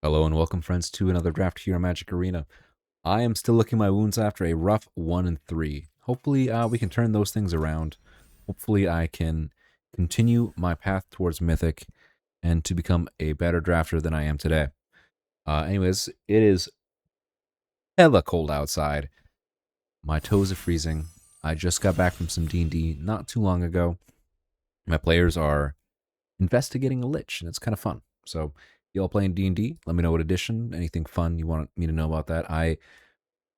Hello and welcome, friends, to another draft here on Magic Arena. I am still licking my wounds after a rough 1-3. Hopefully, we can turn those things around. Hopefully, I can continue my path towards Mythic and to become a better drafter than I am today. Anyways, it is hella cold outside. My toes are freezing. I just got back from some D&D not too long ago. My players are investigating a lich, and it's kind of fun. So, y'all playing D&D? Let me know what edition, anything fun you want me to know about that. I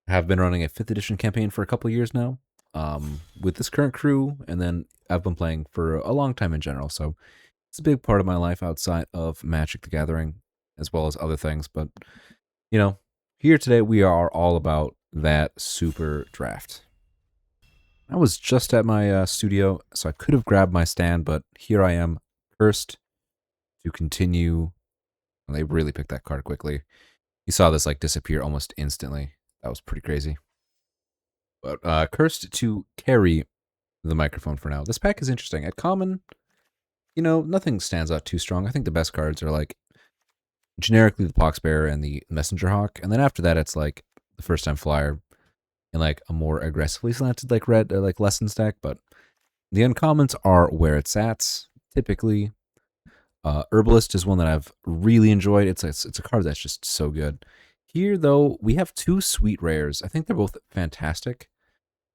have been running a 5th edition campaign for a couple years now with this current crew, and then I've been playing for a long time in general. So it's a big part of my life outside of Magic the Gathering, as well as other things. But, you know, here today we are all about that super draft. I was just at my studio, so I could have grabbed my stand, but here I am, cursed to continue. And they really picked that card quickly. You saw this like disappear almost instantly. That was pretty crazy. But cursed to carry the microphone for now. This pack is interesting. At common, nothing stands out too strong. I think the best cards are like generically the Poxbearer and the Messenger Hawk, and then after that, it's like the first time flyer and like a more aggressively slanted like red like lesson stack. But the uncommons are where it's at typically. Herbalist is one that I've really enjoyed. It's a card that's just so good. Here though, we have two sweet rares. I think they're both fantastic.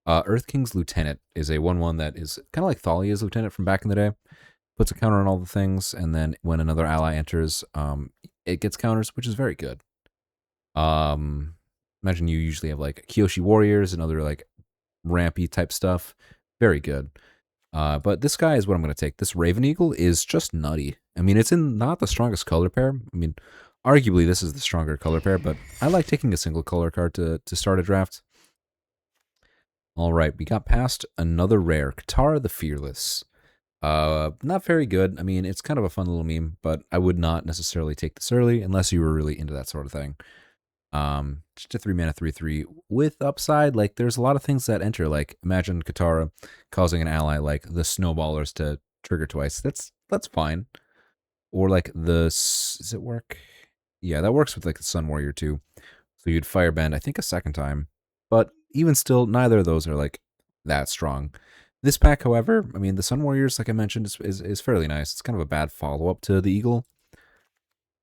Earth King's Lieutenant is a 1/1 that is kind of like Thalia's Lieutenant from back in the day. Puts a counter on all the things, and then when another ally enters, it gets counters, which is very good. Imagine you usually have like Kyoshi Warriors and other like rampy type stuff. Very good. But this guy is what I'm going to take. This Raven Eagle is just nutty. I mean, it's in not the strongest color pair. I mean, arguably this is the stronger color pair, but I like taking a single color card to start a draft. All right, we got past another rare, Katara the Fearless. Not very good. I mean, it's kind of a fun little meme, but I would not necessarily take this early unless you were really into that sort of thing. Just a 3-mana 3/3 with upside. Like, there's a lot of things that enter. Like, imagine Katara causing an ally like the Snowballers to trigger twice. That's fine. Or like does it work? Yeah, that works with like the Sun Warrior too. So you'd Firebend, I think, a second time. But even still, neither of those are like that strong. This pack, however, I mean, the Sun Warriors, like I mentioned, is fairly nice. It's kind of a bad follow up to the Eagle.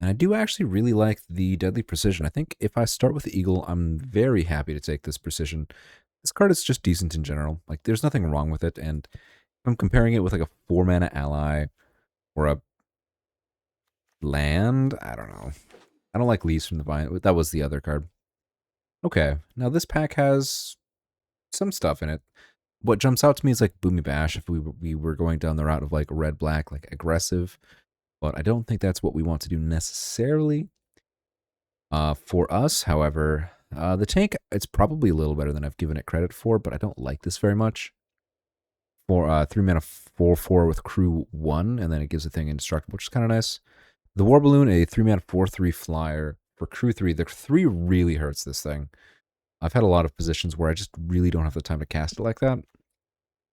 And I do actually really like the Deadly Precision. I think if I start with the Eagle, I'm very happy to take this Precision. This card is just decent in general. Like, there's nothing wrong with it. And if I'm comparing it with like a 4-mana ally or a land, I don't know. I don't like Leaves from the Vine. That was the other card. Okay, now this pack has some stuff in it. What jumps out to me is like Boomy Bash if we were going down the route of like red black, like aggressive. But I don't think that's what we want to do necessarily. For us, however, the tank, it's probably a little better than I've given it credit for, but I don't like this very much. For 3-mana 4/4 with crew 1, and then it gives the thing indestructible, which is kind of nice. The War Balloon, a 3-mana 4/3 flyer for crew 3. The 3 really hurts this thing. I've had a lot of positions where I just really don't have the time to cast it like that.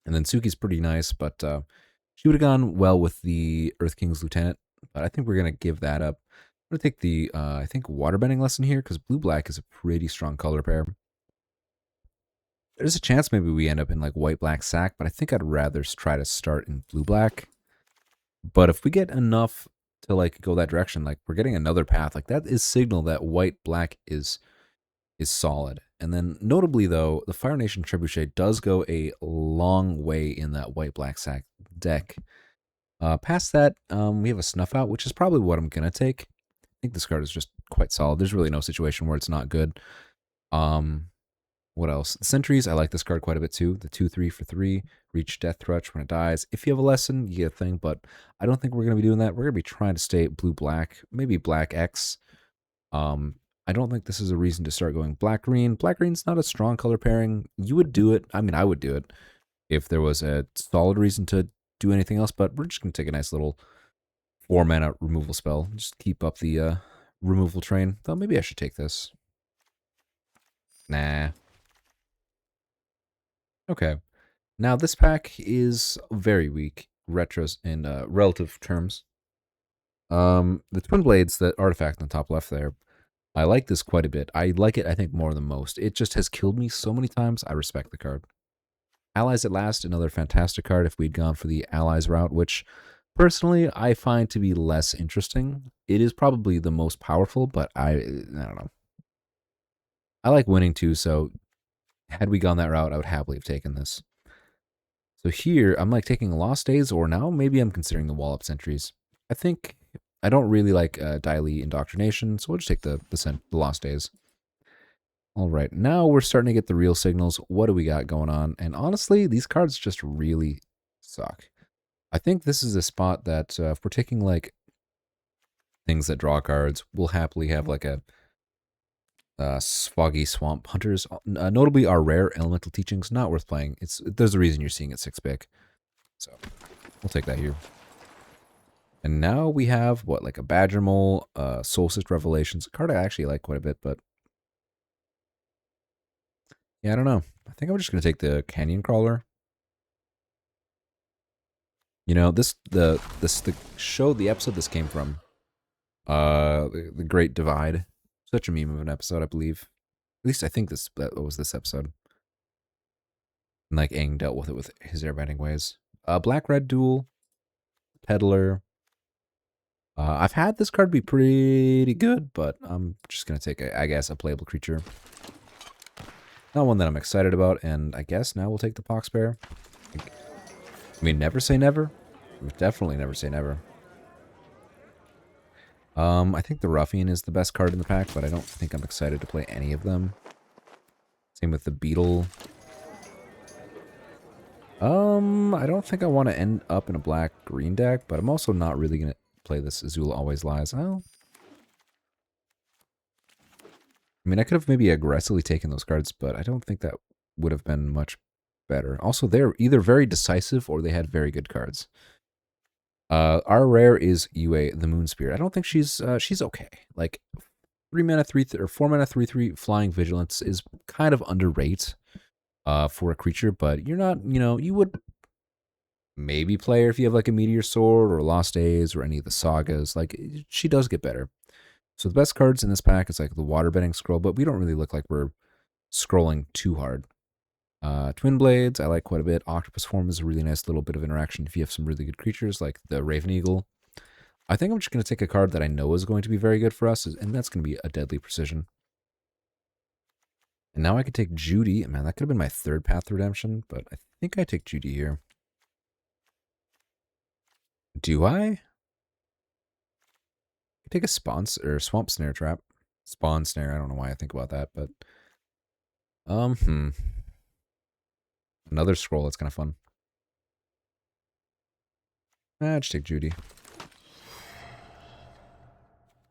And then Suki's pretty nice, but she would have gone well with the Earth King's Lieutenant. But I think we're going to give that up. I'm going to take the, I think, Waterbending lesson here because blue-black is a pretty strong color pair. There's a chance maybe we end up in like white-black sack, but I think I'd rather try to start in blue-black. But if we get enough to like go that direction, like we're getting another path, like that is signal that white-black is solid. And then notably though, the Fire Nation Trebuchet does go a long way in that white-black sack deck. Past that, we have a Snuff Out, which is probably what I'm gonna take. I think this card is just quite solid. There's really no situation where it's not good. What else? The Sentries, I like this card quite a bit too. The 2/3 for 3, reach Death Trutch when it dies. If you have a lesson, you get a thing, but I don't think we're gonna be doing that. We're gonna be trying to stay blue-black, maybe black X. I don't think this is a reason to start going black-green. Black-green's not a strong color pairing. You would do it. I mean, I would do it if there was a solid reason to do anything else, but we're just going to take a nice little 4-mana removal spell. Just keep up the removal train. Though maybe I should take this. Nah. Okay. Now this pack is very weak, retros in relative terms. The Twin Blades, the artifact on the top left there, I like this quite a bit. I like it, I think, more than most. It just has killed me so many times. I respect the card. Allies at Last, another fantastic card if we'd gone for the Allies route, which personally I find to be less interesting. It is probably the most powerful, but don't know. I like winning too, so had we gone that route, I would happily have taken this. So here, I'm like taking Lost Days, or now maybe I'm considering the Wall Up Sentries. I think I don't really like Daily Indoctrination, so we'll just take the Lost Days. All right, now we're starting to get the real signals. What do we got going on? And honestly, these cards just really suck. I think this is a spot that if we're taking like things that draw cards, we'll happily have like a Foggy Swamp Hunters. Notably, our rare Elemental Teachings, not worth playing. There's a reason you're seeing it 6-pick. So we'll take that here. And now we have, what, like a Badger Mole, Solstice Revelations, a card I actually like quite a bit, but yeah, I don't know. I think I'm just going to take the Canyon Crawler. You know, the show, the episode this came from, the Great Divide. Such a meme of an episode, I believe. At least I think that was this episode. And like Aang dealt with it with his airbending ways. Black-Red Duel, Peddler. I've had this card be pretty good, but I'm just going to take, I guess, a playable creature. Not one that I'm excited about, and I guess now we'll take the Pox Bear. I mean, never say never. Definitely never say never. I think the Ruffian is the best card in the pack, but I don't think I'm excited to play any of them. Same with the Beetle. I don't think I want to end up in a black-green deck, but I'm also not really going to play this Azula Always Lies. Oh. I mean, I could have maybe aggressively taken those cards, but I don't think that would have been much better. Also, they're either very decisive or they had very good cards. Our rare is Yue, the Moon Spirit. I don't think she's okay. Like 3 mana 3 or 4 mana 3/3 flying vigilance is kind of underrated for a creature, but you're not, you would maybe play her if you have like a Meteor Sword or Lost Days or any of the sagas. Like she does get better. So the best cards in this pack is like the Waterbending Scroll, but we don't really look like we're scrolling too hard. Twin Blades, I like quite a bit. Octopus Form is a really nice little bit of interaction if you have some really good creatures like the Raven Eagle. I think I'm just going to take a card that I know is going to be very good for us, and that's going to be a Deadly Precision. And now I could take Judy. Man, that could have been my third Path to Redemption, but I think I take Judy here. Do I? Take a Swamp Snare Trap. Spawn Snare, I don't know why I think about that, but... Another scroll, that's kind of fun. Just take Judy.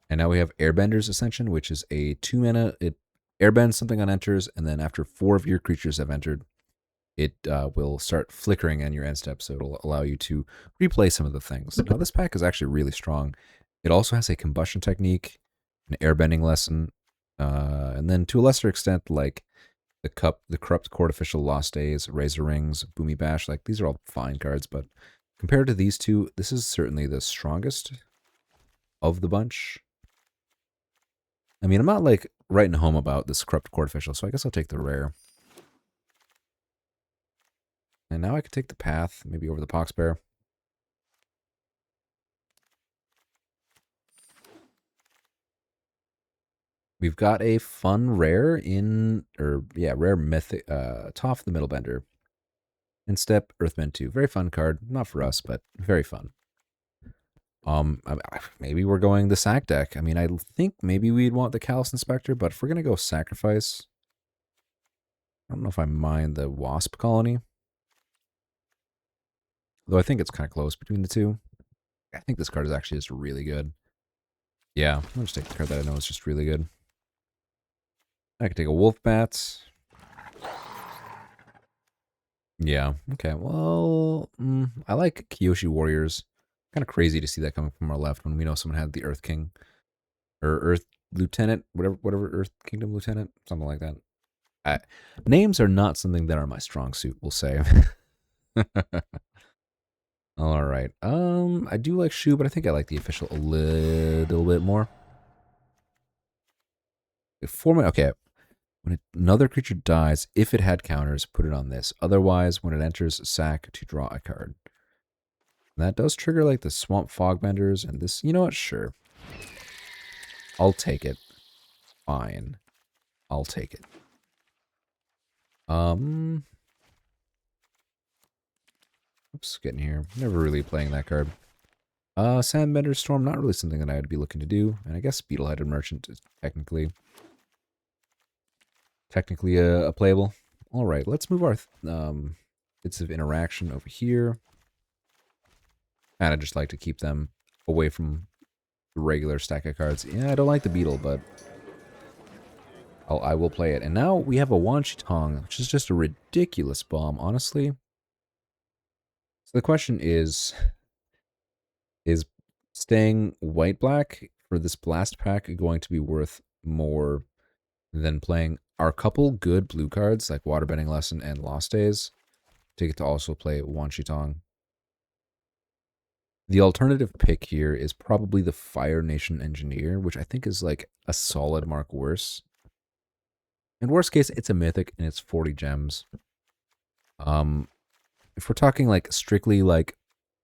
And now we have Airbender's Ascension, which is a 2 mana. It airbends something on enters, and then after 4 of your creatures have entered, it will start flickering on your end step, so it'll allow you to replay some of the things. Now, this pack is actually really strong. It also has a combustion technique, an airbending lesson, and then to a lesser extent, like the Corrupt Court Official, Lost Days, Razor Rings, Boomy Bash. Like these are all fine cards, but compared to these two, this is certainly the strongest of the bunch. I mean, I'm not like writing home about this Corrupt Court Official, so I guess I'll take the rare. And now I could take the Path, maybe over the Pox Bear. We've got a fun rare rare mythic, Toph the Middle Bender. Instep, Earthman 2. Very fun card. Not for us, but very fun. Maybe we're going the sack deck. I mean, I think maybe we'd want the Callous Inspector, but if we're going to go sacrifice, I don't know if I mind the Wasp Colony. Though I think it's kind of close between the two. I think this card is actually just really good. Yeah, I'll just take the card that I know is just really good. I could take a Wolf Bat. Yeah, okay, well, I like Kyoshi Warriors. Kind of crazy to see that coming from our left when we know someone had the Earth King. Or Earth Lieutenant, whatever Earth Kingdom Lieutenant, something like that. Names are not something that are my strong suit, we'll say. All right. I do like Shu, but I think I like the official a little bit more. Okay. When another creature dies, if it had counters, put it on this. Otherwise, when it enters, sack to draw a card. And that does trigger like the Swamp Fogbenders and this. You know what? Sure. I'll take it. Fine. I'll take it. Oops, getting here. Never really playing that card. Sandbender Storm, not really something that I'd be looking to do. And I guess Beetle-Headed Merchant is technically a playable. All right, let's move our bits of interaction over here. And I just like to keep them away from the regular stack of cards. Yeah, I don't like the Beetle, but I will play it. And now we have a Wanshi Tong, which is just a ridiculous bomb, honestly. So the question is staying white-black for this blast pack going to be worth more than playing our couple good blue cards like Waterbending Lesson and Lost Days to get to also play Wanshi Tong? The alternative pick here is probably the Fire Nation Engineer, which I think is like a solid mark worse. In worst case, it's a mythic and it's 40 gems. If we're talking like strictly like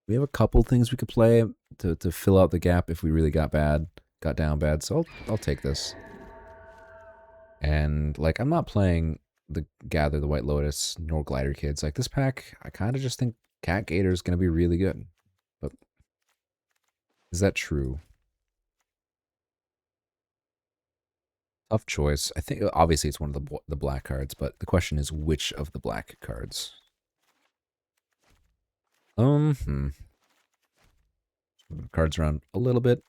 we have a couple things we could play to fill out the gap if we really got down bad. So I'll take this. And like I'm not playing the Gather the White Lotus nor Glider Kids. Like this pack, I kind of just think Cat Gator is going to be really good. But is that true? Tough choice. I think obviously it's one of the black cards, but the question is which of the black cards? Move the cards around a little bit.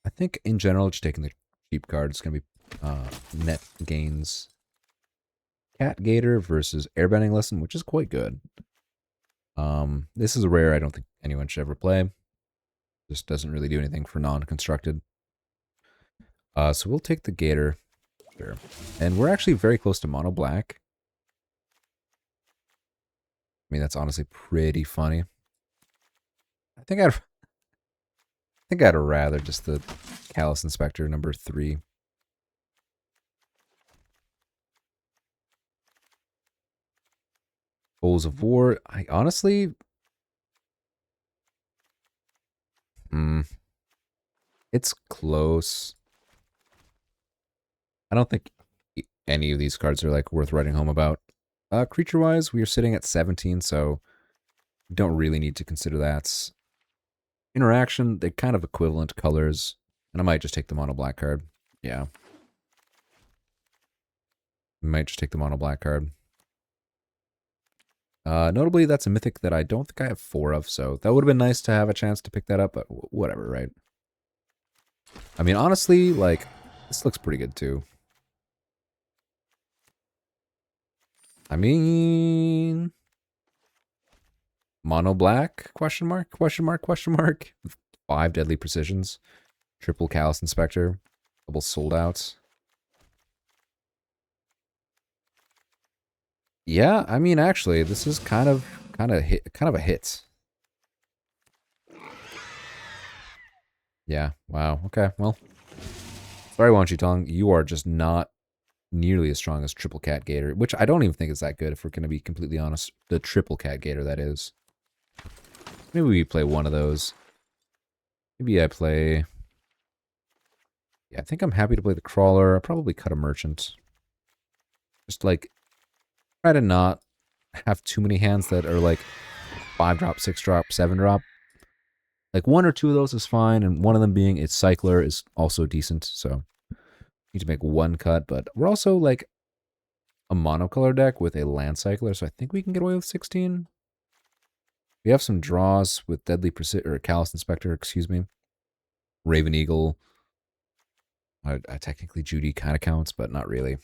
I think in general, just taking the cheap card is going to be net gains. Cat Gator versus Airbending Lesson, which is quite good. This is a rare I don't think anyone should ever play. Just doesn't really do anything for non-constructed. So we'll take the Gator. Sure. And we're actually very close to mono black. I mean, that's honestly pretty funny. I think I'd rather just the Callous Inspector number 3. Bowls of War. I honestly, it's close. I don't think any of these cards are like worth writing home about. Creature-wise, we are sitting at 17, so don't really need to consider that. Interaction, they're kind of equivalent colors, and I might just take the mono black card. Yeah. I might just take the mono black card. Notably, that's a mythic that I don't think I have 4 of, so that would have been nice to have a chance to pick that up, but whatever, right? I mean, honestly, like, this looks pretty good, too. I mean... Mono black? Question mark? Question mark? Question mark? 5 deadly precisions. Triple Callous Inspector. Double sold out. Yeah, I mean, actually, this is kind of a hit. Yeah, wow. Okay, well. Sorry, Wanshi Tong. You are just not nearly as strong as Triple Cat Gator, which I don't even think is that good, if we're going to be completely honest. The Triple Cat Gator, that is. Maybe we play one of those. Maybe I play... Yeah, I think I'm happy to play the Crawler. I'll probably cut a Merchant. Just, like, try to not have too many hands that are, like, 5-drop, 6-drop, 7-drop. Like, 1 or 2 of those is fine, and one of them being its Cycler is also decent, so... Need to make 1 cut, but we're also, like, a monocolor deck with a Land Cycler, so I think we can get away with 16. We have some draws with Deadly Precision, or Callous Inspector, excuse me. Raven Eagle. Technically Judy kind of counts, but not really.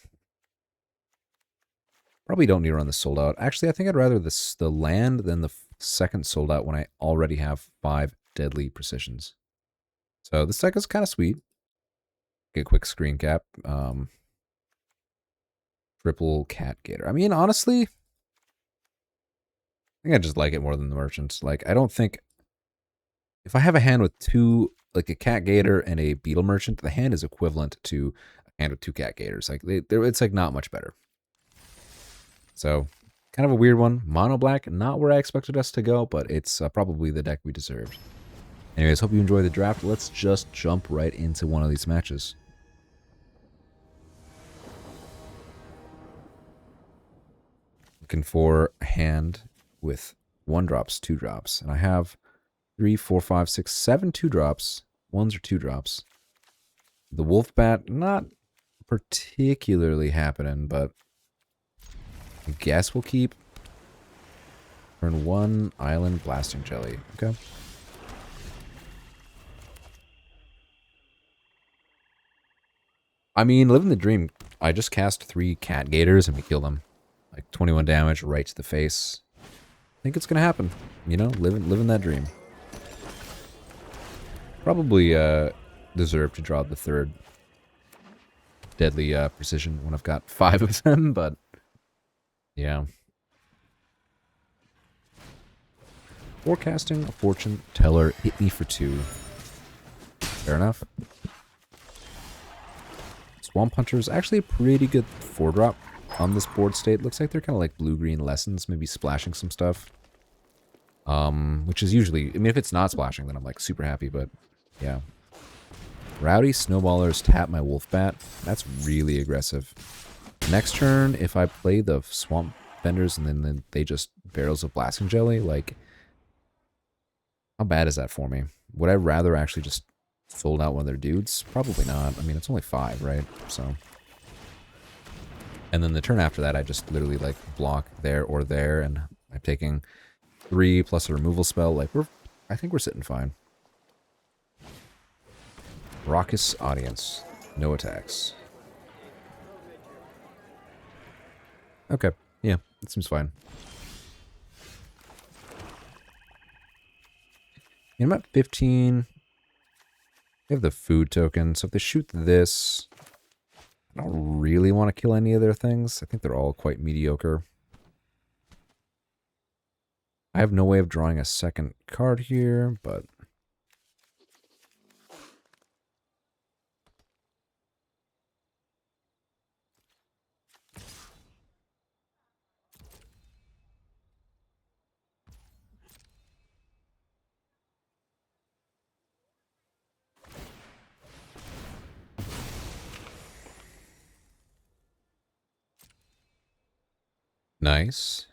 Probably don't need to run the sold out. Actually, I think I'd rather the land than the second sold out when I already have 5 Deadly Precisions. So this deck is kind of sweet. Get a quick screen cap. Triple Cat Gator. I mean, honestly, think I just like it more than the merchant. Like, I don't think if I have a hand with two, like a cat gator and a beetle merchant, the hand is equivalent to a hand with two cat gators. Like, it's like not much better. So, kind of a weird one. Mono black, not where I expected us to go, but it's probably the deck we deserved. Anyways, hope you enjoy the draft. Let's just jump right into one of these matches. Looking for a hand with 1-drops, 2-drops, and I have 3, 4, 5, 6, 7 2-drops. Ones or 2-drops. The wolf bat, not particularly happening, but I guess we'll keep. Turn 1, island, blasting jelly. Okay. I mean, living the dream. I just cast 3 cat gators and we kill them. Like 21 damage right to the face. I think it's gonna happen. You know, living that dream. Probably deserve to draw the 3rd deadly precision when I've got 5 of them, but yeah. Forecasting, a fortune teller, hit me for 2. Fair enough. Swamp Hunter's actually a pretty good 4-drop on this board state. Looks like they're kind of like blue-green lessons, maybe splashing some stuff. Which is usually, I mean, if it's not splashing, then I'm like super happy, but yeah. Rowdy Snowballers tap my wolf bat. That's really aggressive. Next turn, if I play the Swamp Benders and then they just barrels of blasting jelly, like, how bad is that for me? Would I rather actually just fold out one of their dudes? Probably not. I mean, it's only 5, right? So. And then the turn after that, I just literally like block there or there, and I'm taking 3 plus a removal spell. Like, I think we're sitting fine. Raucous audience. No attacks. Okay. Yeah, that seems fine. I'm at 15. They have the food token, so if they shoot this, I don't really want to kill any of their things. I think they're all quite mediocre. I have no way of drawing a second card here, but... Nice.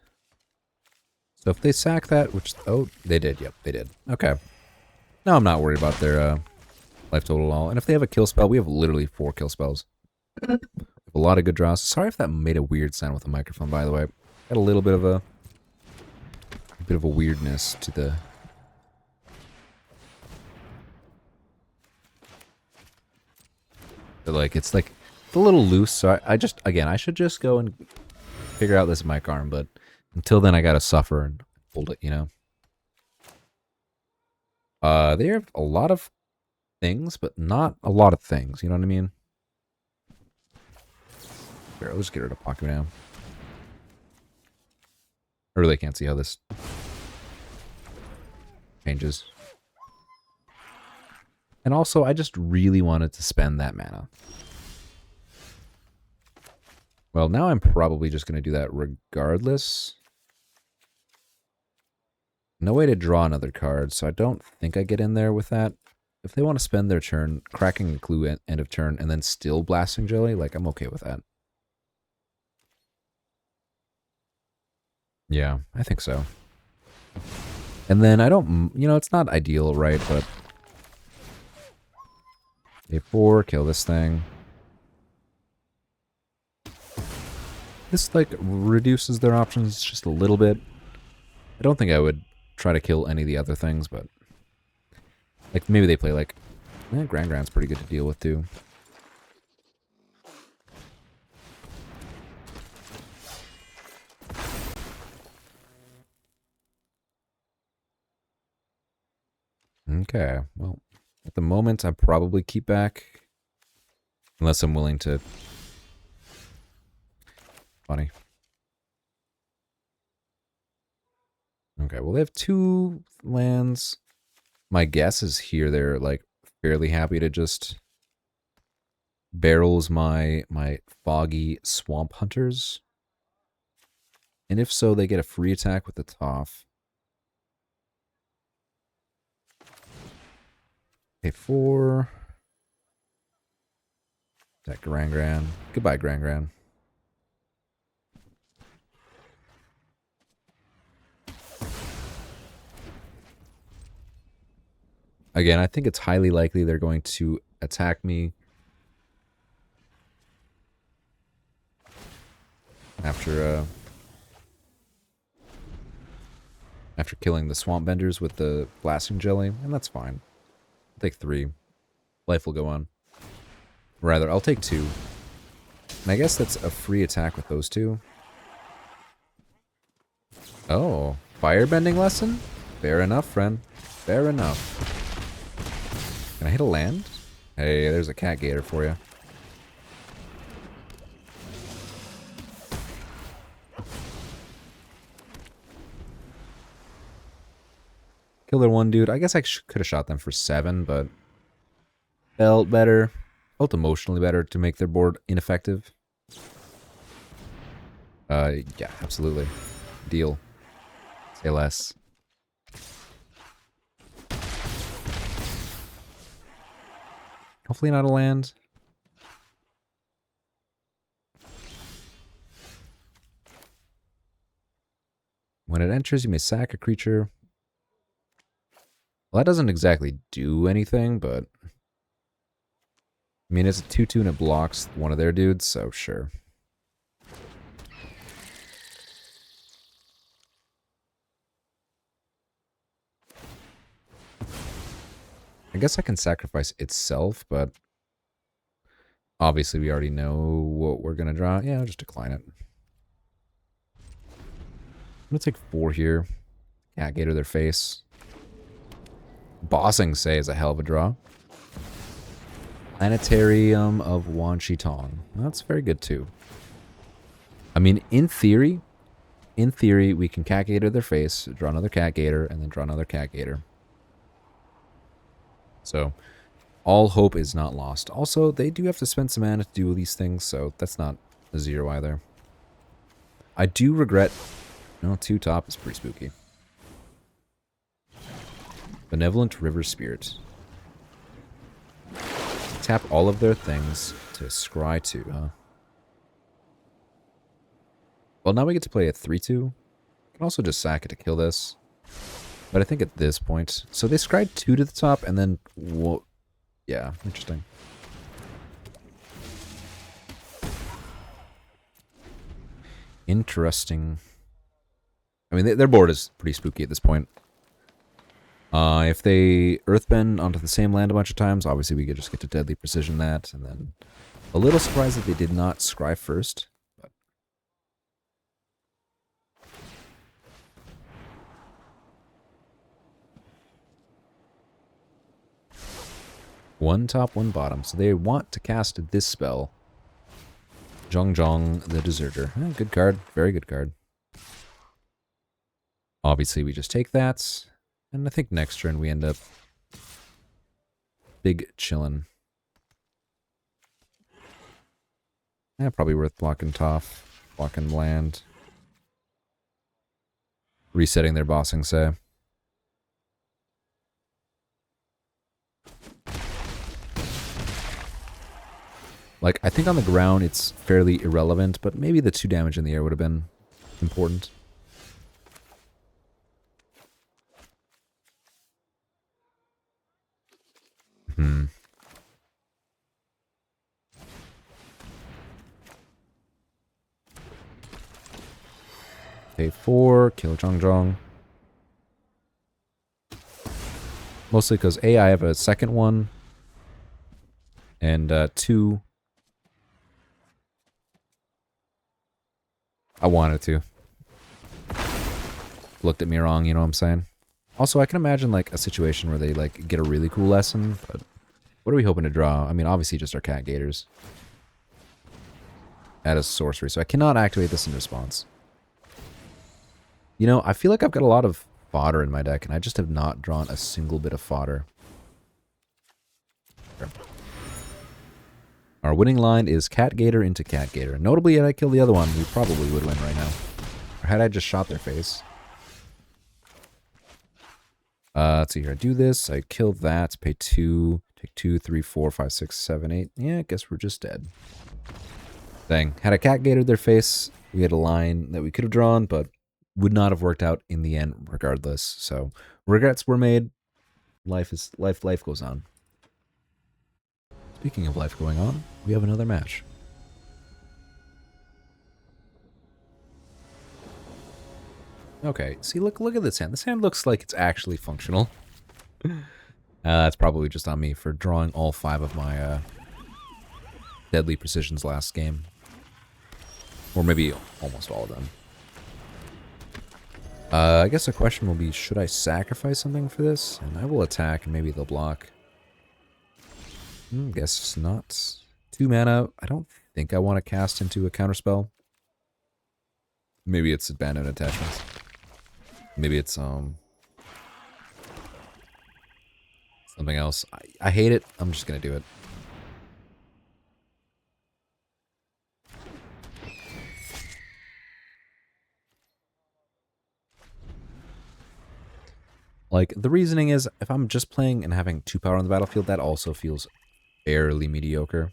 So if they sack that, which... Oh, they did. Yep, they did. Okay. Now I'm not worried about their life total at all. And if they have a kill spell, we have literally 4 kill spells. A lot of good draws. Sorry if that made a weird sound with the microphone, by the way. Got a little bit of a weirdness to the... But like, it's like a little loose, so I just, again, I should just go and figure out this mic arm, but until then I gotta suffer and hold it, you know? They have a lot of things, but not a lot of things, you know what I mean? Here, I'll just get rid of Paku now. I really can't see how this changes. And also, I just really wanted to spend that mana. Well, now I'm probably just going to do that regardless. No way to draw another card, so I don't think I get in there with that. If they want to spend their turn cracking a clue at end of turn and then still blasting jelly, like, I'm okay with that. Yeah, I think so. And then I don't, you know, it's not ideal, right? But A4, kill this thing. This, like, reduces their options just a little bit. I don't think I would try to kill any of the other things, but... Like, maybe they play, like... Grand Grand's pretty good to deal with, too. Okay, well... At the moment, I probably keep back. Unless I'm willing to... Funny. Okay, well, they have 2 lands. My guess is here they're, like, fairly happy to just barrels my foggy swamp hunters. And if so, they get a free attack with the Toph. Pay 4. That Gran Gran. Goodbye, Gran Gran. Again, I think it's highly likely they're going to attack me after killing the swamp benders with the blasting jelly, and that's fine. I'll take 3. Life will go on. Rather, I'll take 2. And I guess that's a free attack with those 2. Oh, firebending lesson? Fair enough, friend. Fair enough. Can I hit a land? Hey, there's a cat gator for you. Kill their one dude. I guess I could have shot them for 7, but felt better. Felt emotionally better to make their board ineffective. Yeah, absolutely. Deal. Say less. Hopefully not a land. When it enters, you may sack a creature. Well, that doesn't exactly do anything, but... I mean, it's a 2/2 and it blocks one of their dudes, so sure. I guess I can sacrifice itself, but... Obviously, we already know what we're going to draw. Yeah, I'll just decline it. I'm going to take 4 here. Cat Gator their face. Bossing Say is a hell of a draw. Planetarium of Wan Shi Tong. That's very good too. I mean, in theory, we can Cat Gator their face, draw another Cat Gator, and then draw another Cat Gator. So, all hope is not lost. Also, they do have to spend some mana to do these things, so that's not a 0 either. I do regret... No, 2 top is pretty spooky. Benevolent River Spirit. Tap all of their things to scry 2, huh? Well, now we get to play a 3/2. You can also just sack it to kill this. But I think at this point... So they scryed 2 to the top, and then... Whoa, yeah, interesting. Interesting. I mean, their board is pretty spooky at this point. If they Earthbend onto the same land a bunch of times, obviously we could just get to Deadly Precision that, and then a little surprised that they did not scry first. But one top, one bottom. So they want to cast this spell. Zhong Zhong the Deserter. Good card. Very good card. Obviously we just take that. And I think next turn we end up big chillin'. Yeah, probably worth blocking Toph, blocking land. Resetting their Bossing Say. Like, I think on the ground it's fairly irrelevant, but maybe the 2 damage in the air would have been important. Pay 4, kill Zhong Zhong. Mostly because A, I have a second one, and 2, I wanted to. Looked at me wrong, you know what I'm saying? Also, I can imagine like a situation where they like get a really cool lesson, but what are we hoping to draw? I mean, obviously just our Cat Gators. Add a sorcery, so I cannot activate this in response. You know, I feel like I've got a lot of fodder in my deck, and I just have not drawn a single bit of fodder. Okay. Our winning line is Cat Gator into Cat Gator. Notably, had I killed the other one, we probably would win right now. Or had I just shot their face. Let's see here. I do this. I kill that. Pay 2. Take 2, 3, 4, 5, 6, 7, 8. Yeah, I guess we're just dead. Dang. Had I Cat Gatored their face, we had a line that we could have drawn, but would not have worked out in the end regardless. So, regrets were made. Life goes on. Speaking of life going on, we have another match. Okay, see, look at this hand. This hand looks like it's actually functional. That's probably just on me for drawing all 5 of my deadly precisions last game. Or maybe almost all of them. I guess the question will be, should I sacrifice something for this? And I will attack, and maybe they'll block. Guess not. 2 mana. I don't think I want to cast into a counterspell. Maybe it's abandoned attachments. Maybe it's something else. I hate it. I'm just gonna do it. Like, the reasoning is, if I'm just playing and having 2 power on the battlefield, that also feels fairly mediocre.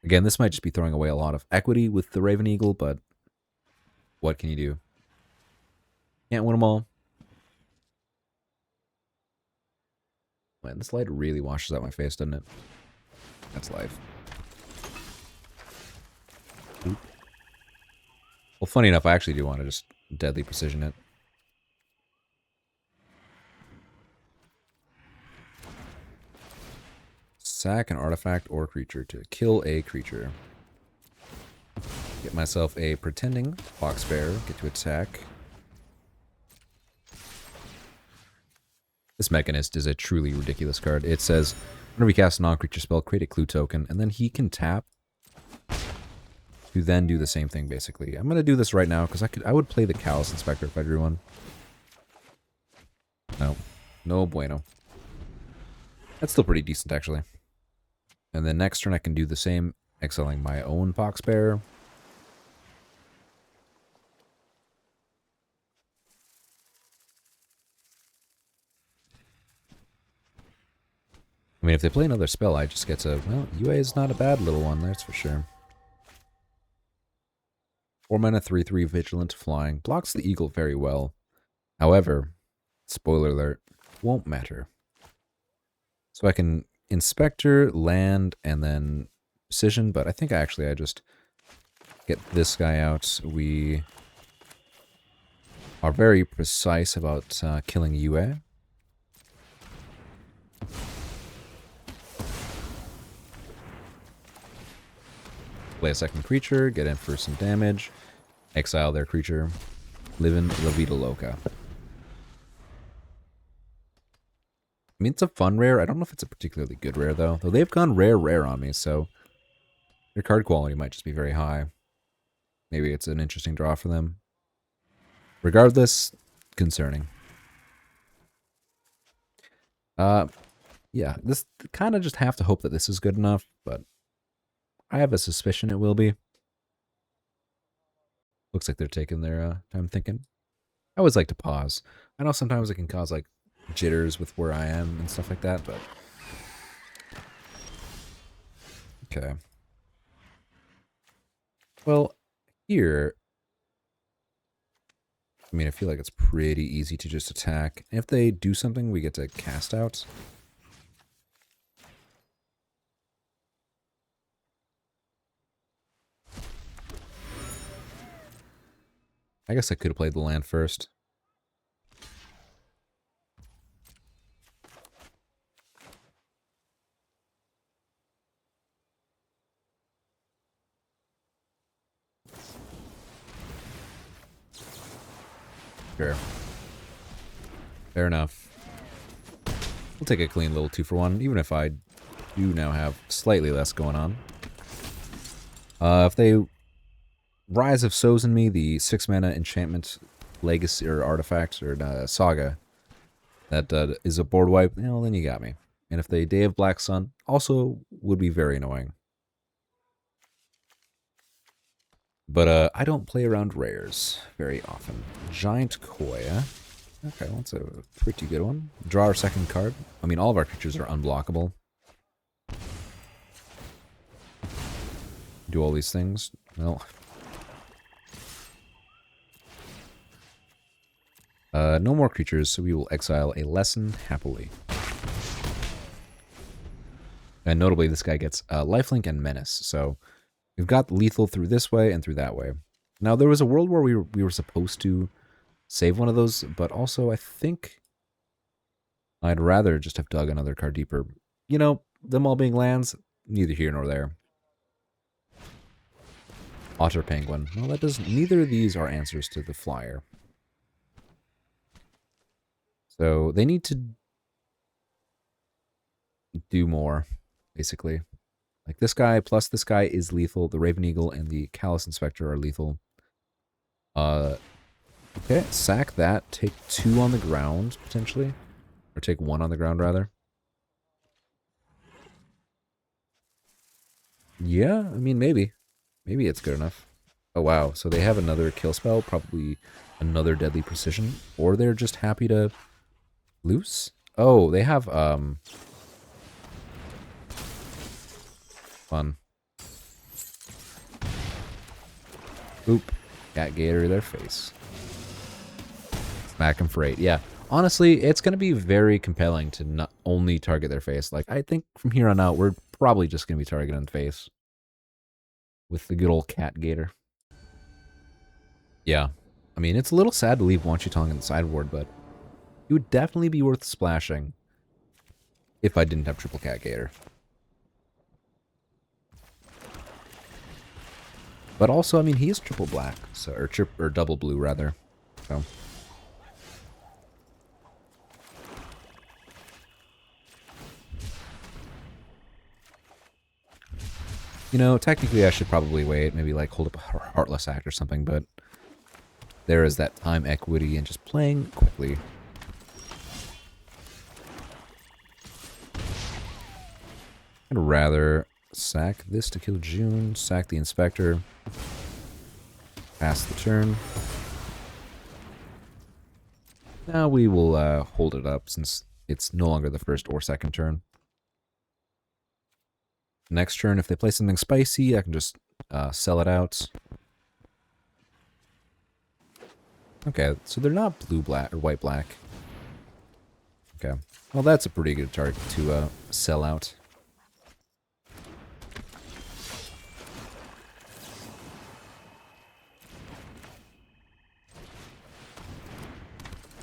Again, this might just be throwing away a lot of equity with the Raven Eagle, but what can you do? Can't win them all. Man, this light really washes out my face, doesn't it? That's life. Oop. Well, funny enough, I actually do want to just deadly precision it. Sack an artifact or creature to kill a creature. Get myself a pretending fox bear. Get to attack. This Mechanist is a truly ridiculous card. It says, whenever we cast a non-creature spell, create a clue token, and then he can tap to then do the same thing, basically. I'm going to do this right now, because I would play the Callous Inspector if I drew one. No. No bueno. That's still pretty decent, actually. And then next turn I can do the same, exiling my own Foxbear. I mean, if they play another spell, I just get to... Well, UA is not a bad little one, that's for sure. 4 mana, 3/3 Vigilant Flying. Blocks the Eagle very well. However, spoiler alert, won't matter. So I can Inspector, land, and then Precision, but I think I just get this guy out. We are very precise about killing UA. Play a second creature, get in for some damage, exile their creature, live in La Vida Loca. I mean, it's a fun rare. I don't know if it's a particularly good rare, though. Though they've gone rare on me, so their card quality might just be very high. Maybe it's an interesting draw for them. Regardless, concerning. Yeah, this kind of just have to hope that this is good enough, but I have a suspicion it will be. Looks like they're taking their time thinking. I always like to pause. I know sometimes it can cause, like, jitters with where I am and stuff like that, but... Okay. Well, here... I mean, I feel like it's pretty easy to just attack. If they do something, we get to cast out. I guess I could have played the land first. Sure. Fair enough. We'll take a clean little 2-for-1, even if I do now have slightly less going on. If they Rise of Sows in me, the 6 mana enchantment legacy or artifact or saga that is a board wipe, you know, then you got me. And if they Day of Black Sun, also would be very annoying. But I don't play around rares very often. Giant Koya. Okay, well, that's a pretty good one. Draw our second card. I mean, all of our creatures are unblockable. Do all these things. Well. No more creatures, so we will exile a lesson happily. And notably, this guy gets lifelink and menace, so we've got lethal through this way and through that way. Now, there was a world where we were supposed to save one of those, but also I think I'd rather just have dug another card deeper. You know, them all being lands, neither here nor there. Otter Penguin. Well, that does. Neither of these are answers to the flyer. So they need to do more, basically. Like this guy plus this guy is lethal. The Raven Eagle and the Callous Inspector are lethal. Okay, sack that. Take 2 on the ground, potentially. Or take 1 on the ground, rather. Yeah, I mean, maybe. Maybe it's good enough. Oh, wow. So they have another kill spell, probably another Deadly Precision. Or they're just happy to loose. Oh, they have, fun. Oop. Cat Gator their face. Smack him for 8. Yeah. Honestly, it's going to be very compelling to not only target their face. Like, I think from here on out, we're probably just going to be targeting the face. With the good old Cat Gator. Yeah. I mean, it's a little sad to leave Wan Chitong in the sideboard, but it would definitely be worth splashing if I didn't have triple Cat Gator. But also, I mean, he is triple black, so or double blue rather. So you know, technically I should probably wait, maybe like hold up a Heartless Act or something, but there is that time equity and just playing quickly. I'd rather sack this to kill June, sack the Inspector, pass the turn. Now we will hold it up since it's no longer the first or second turn. Next turn, if they play something spicy, I can just sell it out. Okay, so they're not blue-black or white-black. Okay, well that's a pretty good target to sell out.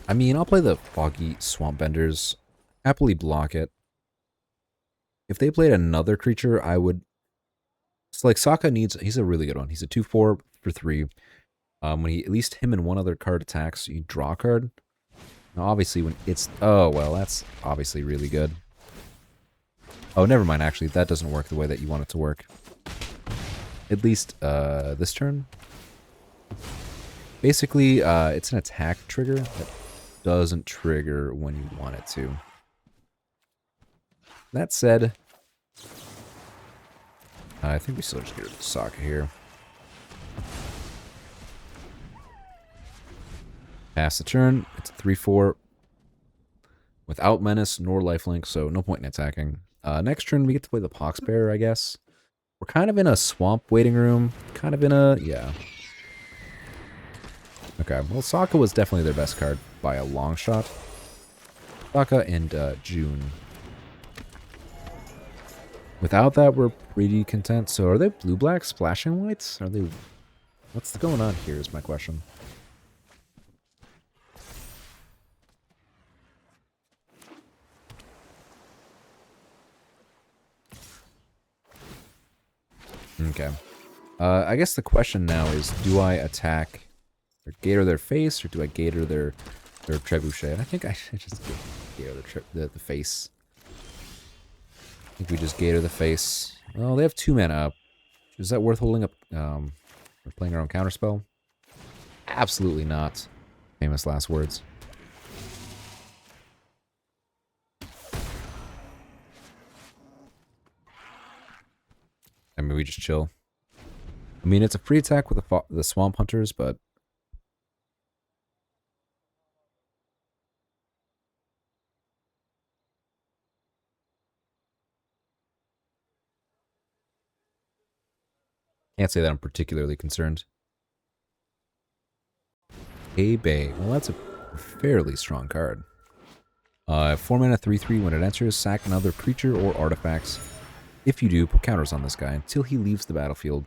I mean, I'll play the Foggy Swamp Benders. Happily block it. If they played another creature, I would... So, like, Sokka needs... He's a really good one. He's a 2/4 for 3. When he... At least him and one other card attacks, you draw a card. Now, obviously, when it's... Oh, well, that's obviously really good. Oh, never mind, actually. That doesn't work the way that you want it to work. At least, this turn. Basically, it's an attack trigger that doesn't trigger when you want it to. That said, I think we still just get rid of the Sokka here. Pass the turn. It's a 3/4 without menace nor lifelink, so no point in attacking. Next turn, we get to play the Poxbearer, I guess. We're kind of in a swamp waiting room. Kind of in a... Yeah. Okay, well, Sokka was definitely their best card by a long shot. Sokka and June. Without that, we're pretty content. So are they blue-black splashing whites? Are they... What's going on here is my question. Okay. I guess the question now is, do I attack or gator their face, or do I gator their trebuchet? I think I should just gator the face. I think we just gator the face. Well, they have 2 mana up. Is that worth holding up? We're playing our own counterspell? Absolutely not. Famous last words. I mean, we just chill. I mean, it's a free attack with the Swamp Hunters, but can't say that I'm particularly concerned. Hey Bay. Well, that's a fairly strong card. 4 mana 3/3. When it enters, sack another creature or artifacts. If you do, put counters on this guy until he leaves the battlefield,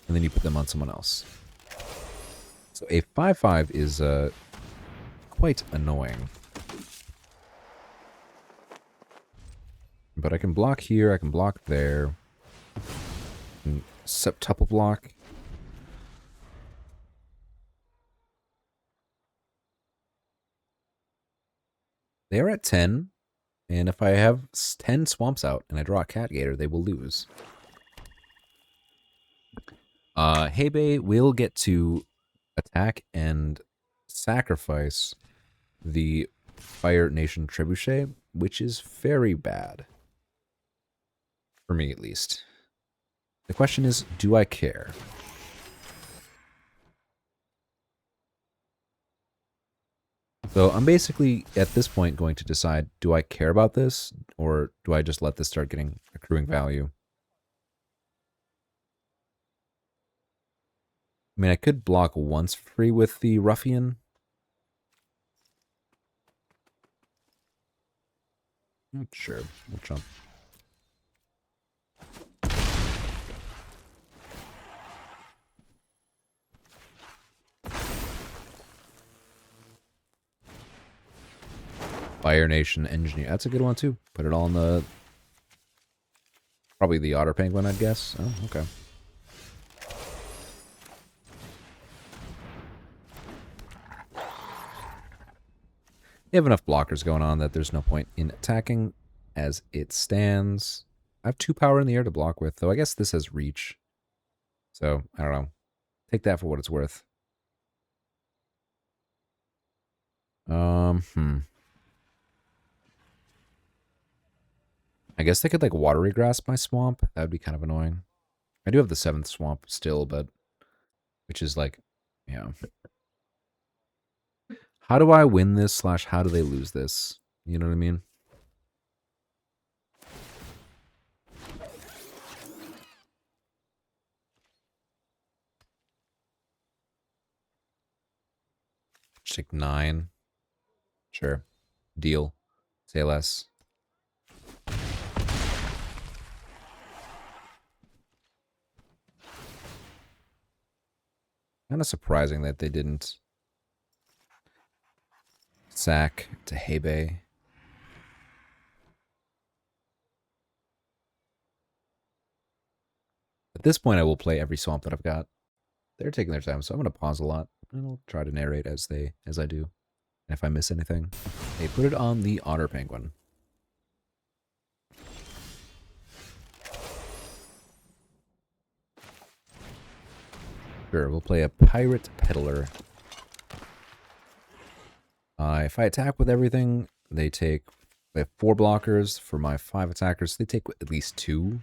and then you put them on someone else. So a 5/5 is quite annoying. But I can block here, I can block there. Septuple block. They are at 10, and if I have 10 swamps out and I draw a Cat Gator, they will lose. Hebei will get to attack and sacrifice the Fire Nation Trebuchet, which is very bad. For me, at least. The question is, do I care? So I'm basically, at this point, going to decide, do I care about this, or do I just let this start getting accruing value? I mean, I could block once free with the Ruffian. Sure, we'll jump. Fire Nation Engineer. That's a good one, too. Put it all in the... Probably the Otter Penguin, I'd guess. Oh, okay. They have enough blockers going on that there's no point in attacking as it stands. I have 2 power in the air to block with, though I guess this has reach. So, I don't know. Take that for what it's worth. I guess they could, like, Watery Grasp my swamp. That would be kind of annoying. I do have the 7th swamp still, but... Which is, like, yeah. How do I win this / how do they lose this? You know what I mean? Just take 9. Sure. Deal. Say less. Kind of surprising that they didn't sack to Hebei. At this point, I will play every swamp that I've got. They're taking their time, so I'm going to pause a lot. And I'll try to narrate as I do. And if I miss anything, they put it on the Otter Penguin. Sure, we'll play a Pirate Peddler. If I attack with everything, they have 4 blockers. For my 5 attackers, they take at least 2.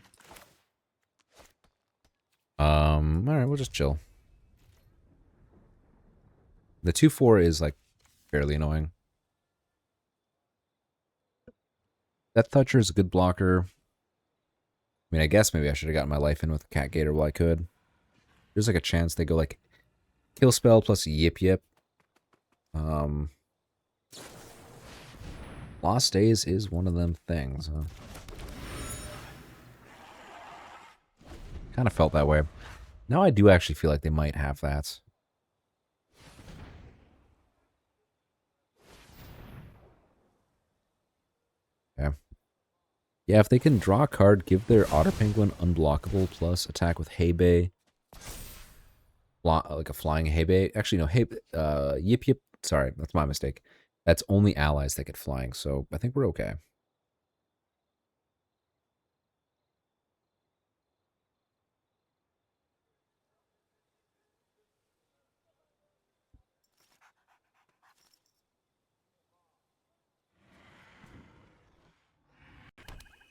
Alright, we'll just chill. The 2/4 is, like, fairly annoying. That Thatcher is a good blocker. I mean, I guess maybe I should have gotten my life in with Cat Gator while I could. There's, like, a chance they go, like, Kill Spell plus Yip Yip. Lost Days is one of them things, huh? Kind of felt that way. Now I do actually feel like they might have that. Okay. Yeah, if they can draw a card, give their Otter Penguin unblockable plus attack with Hebei. Like a flying Hebei. Actually, no, Yip Yip. Sorry, that's my mistake. That's only allies that get flying, so I think we're okay.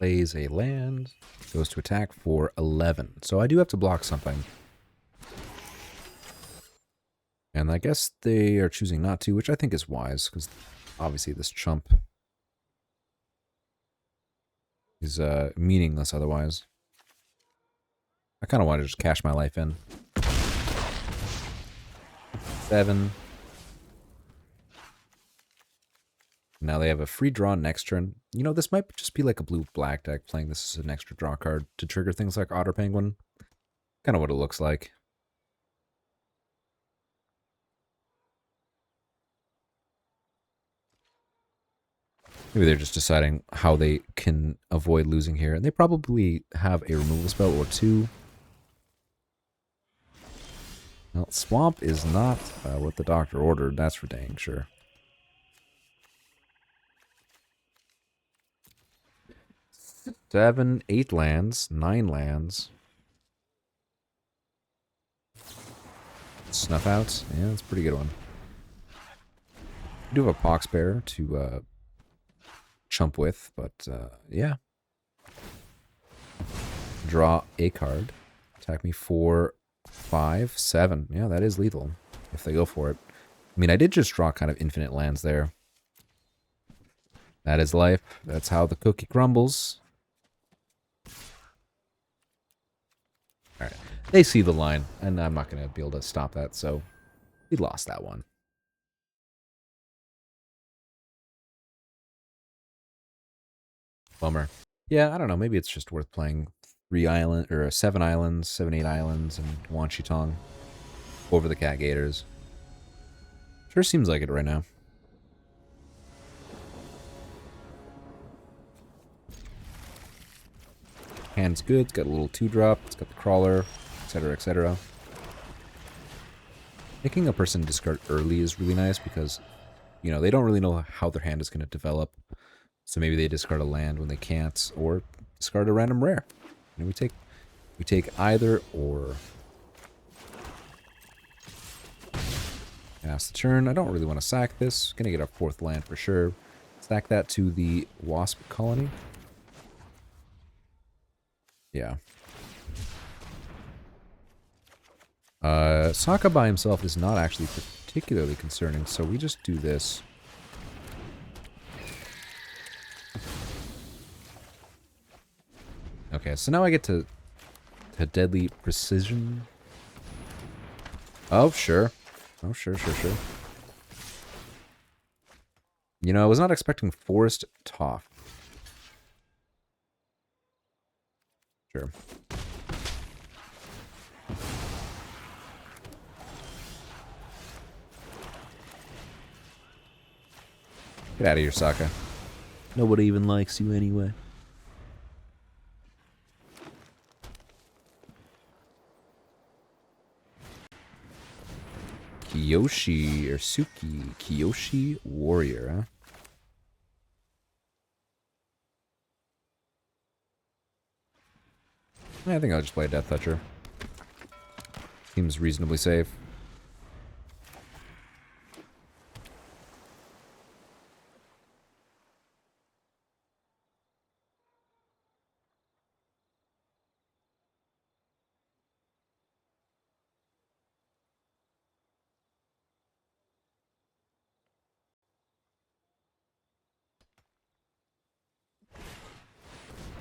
plays a land, goes to attack for 11. So I do have to block something. And I guess they are choosing not to, which I think is wise, because obviously this chump is meaningless otherwise. I kind of want to just cash my life in. 7. Now they have a free draw next turn. You know, this might just be like a blue-black deck playing this as an extra draw card to trigger things like Otter Penguin. Kind of what it looks like. Maybe they're just deciding how they can avoid losing here. And they probably have a removal spell or two. Well, Swamp is not what the doctor ordered, that's for dang sure. Seven, 8 lands, 9 lands. Snuff Outs, yeah, that's a pretty good one. We do have a Pox Bear to chump with, but yeah. Draw a card. Attack me for 5, 7. Yeah, that is lethal if they go for it. I mean, I did just draw kind of infinite lands there. That is life. That's how the cookie crumbles. Alright. They see the line, and I'm not going to be able to stop that, so we lost that one. Bummer. Yeah, I don't know. Maybe it's just worth playing 7 islands, 7, 8 islands, and Wan Shi Tong over the Cat Gators. Sure seems like it right now. Hand's good. It's got a little 2-drop. It's got the crawler, etc., etc. Making a person discard early is really nice because, you know, they don't really know how their hand is going to develop. So maybe they discard a land when they can't, or discard a random rare. And we take either or. Pass the turn. I don't really want to sack this. Gonna get a 4th land for sure. Sack that to the Wasp Colony. Yeah. Sokka by himself is not actually particularly concerning, so we just do this. Okay, so now I get to Deadly Precision. Oh, sure. Oh, sure. You know, I was not expecting Forest Toff. Sure. Get out of here, Sokka. Nobody even likes you anyway. Kiyoshi, or Suki. Kiyoshi Warrior, huh? I think I'll just play Death Toucher. Seems reasonably safe.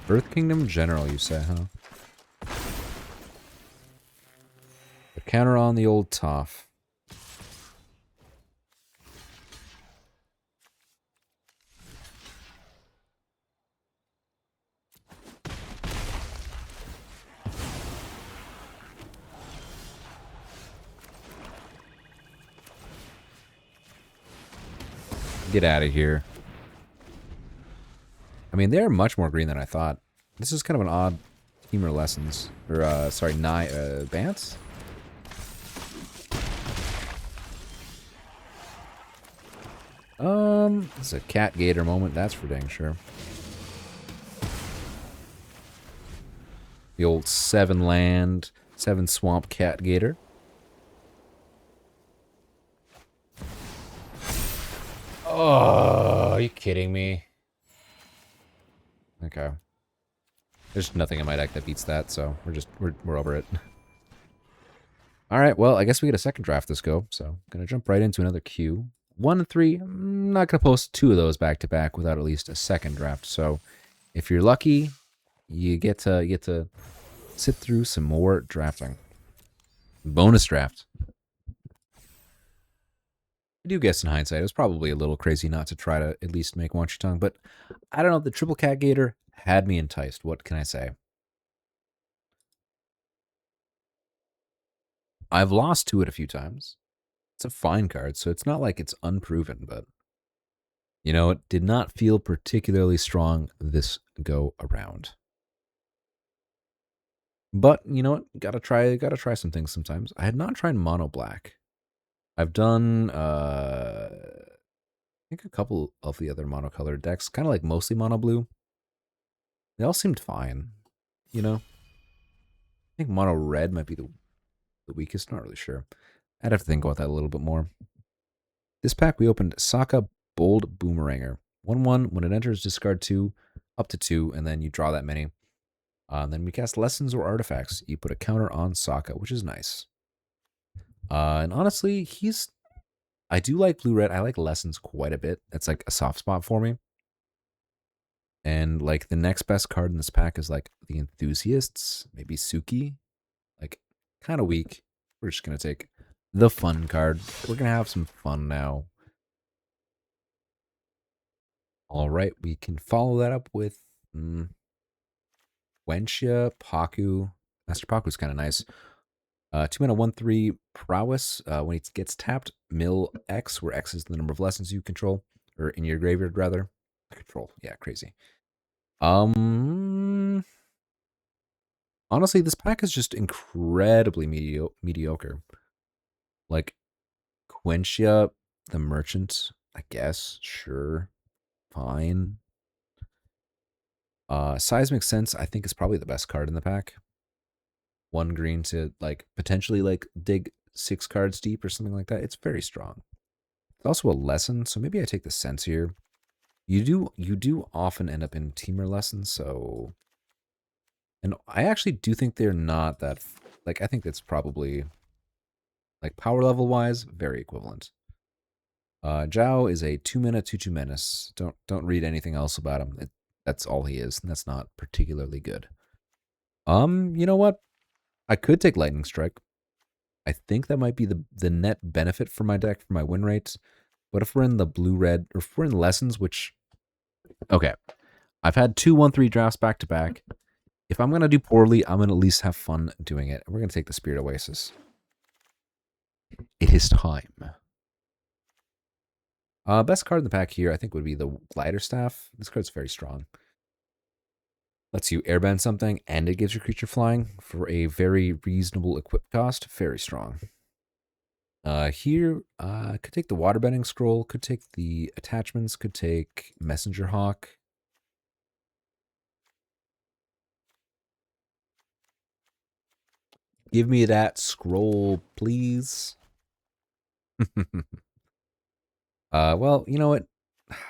Earth Kingdom General, you say, huh? The counter on the old Toph. Get out of here. I mean, they're much more green than I thought. This is kind of an odd Teamer Lessons. Or, sorry, Bance? It's a Cat Gator moment, that's for dang sure. The old 7 land, 7 swamp Cat Gator. Oh, are you kidding me? Okay. There's nothing in my deck that beats that, so we're over it. All right, well, I guess we get a second draft this go, so I'm gonna jump right into another queue. 1 and 3. I'm not gonna post 2 of those back to back without at least a second draft. So if you're lucky, you get to sit through some more drafting. Bonus draft. I do guess in hindsight, it was probably a little crazy not to try to at least make Wanchy Tongue, but I don't know. The triple cat gator had me enticed. What can I say? I've lost to it a few times. It's a fine card, so it's not like it's unproven, but you know, it did not feel particularly strong this go around. But you know what? Gotta try some things sometimes. I had not tried mono black. I've done I think a couple of the other monocolored decks, kind of like mostly mono blue. They all seemed fine, you know. I think mono red might be the weakest. Not really sure. I'd have to think about that a little bit more. This pack we opened Sokka Bold Boomeranger. 1/1. When it enters, discard 2, up to 2, and then you draw that many. Then we cast Lessons or Artifacts. You put a counter on Sokka, which is nice. And honestly, I do like blue-red. I like Lessons quite a bit. That's like a soft spot for me. And like the next best card in this pack is like the Enthusiasts, maybe Suki. Like kind of weak. We're just going to take the fun card. We're going to have some fun now. All right, we can follow that up with Wenxia, Paku. Master Paku's kind of nice. 2 mana, 1/3 prowess. When it gets tapped, mill X, where X is the number of lessons you control, or in your graveyard rather. Control, yeah, crazy. Honestly, this pack is just incredibly mediocre. Like Quentia, the Merchant, I guess, sure, fine. Seismic Sense, I think, is probably the best card in the pack. 1 green to like potentially like dig 6 cards deep or something like that. It's very strong. It's also a lesson, so maybe I take the sense here. You do often end up in teamer lessons, so, and I actually do think they're not that like, I think that's probably like power level wise very equivalent. Zhao is a 2 mana 2/2 menace. Don't read anything else about him. That's all he is, and that's not particularly good. You know what? I could take Lightning Strike. I think that might be the net benefit for my deck, for my win rates. But if we're in the blue-red, or if we're in Lessons, which, okay, I've had 2 1/3 drafts back to back. If I'm going to do poorly, I'm going to at least have fun doing it. We're going to take the Spirit Oasis. It is time. Best card in the pack here, I think, would be the Glider Staff. This card's very strong. Lets you airbend something, and it gives your creature flying for a very reasonable equip cost. Very strong. Here, could take the Waterbending Scroll, could take the attachments, could take Messenger Hawk. Give me that scroll, please. Well, you know what?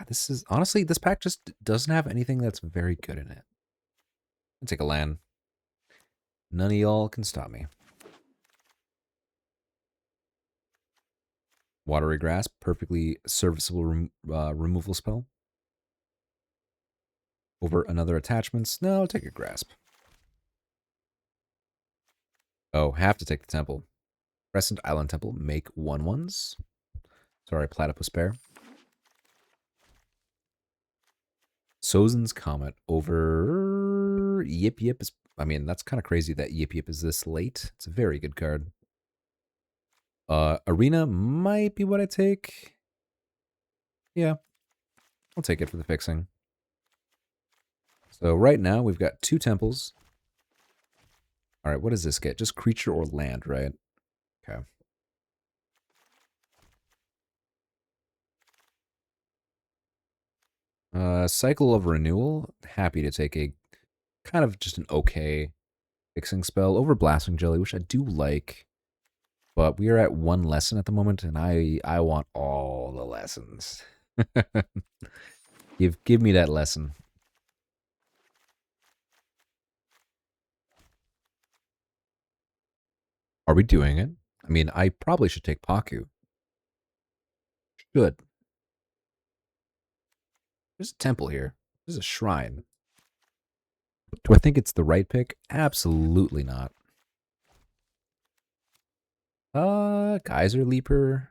This is, honestly, this pack just doesn't have anything that's very good in it. I'll take a land. None of y'all can stop me. Watery Grasp, perfectly serviceable removal spell. Over another attachments. No, I'll take a Grasp. Oh, have to take the Temple. Crescent Island Temple, make 1/1s. Sorry, Platypus Bear. Sozin's Comet over Yip Yip is, I mean, that's kind of crazy that Yip Yip is this late. It's a very good card. Arena might be what I take. Yeah, I'll take it for the fixing. So right now we've got 2 temples. All right, what does this get? Just creature or land, right? Okay. Cycle of Renewal. Happy to take a kind of just an okay fixing spell over Blasting Jelly, which I do like. But we are at 1 lesson at the moment, and I want all the lessons. Give me that lesson. Are we doing it? I mean, I probably should take Paku. Good. There's a temple here. There's a shrine. Do I think it's the right pick? Absolutely not. Geyser Leaper.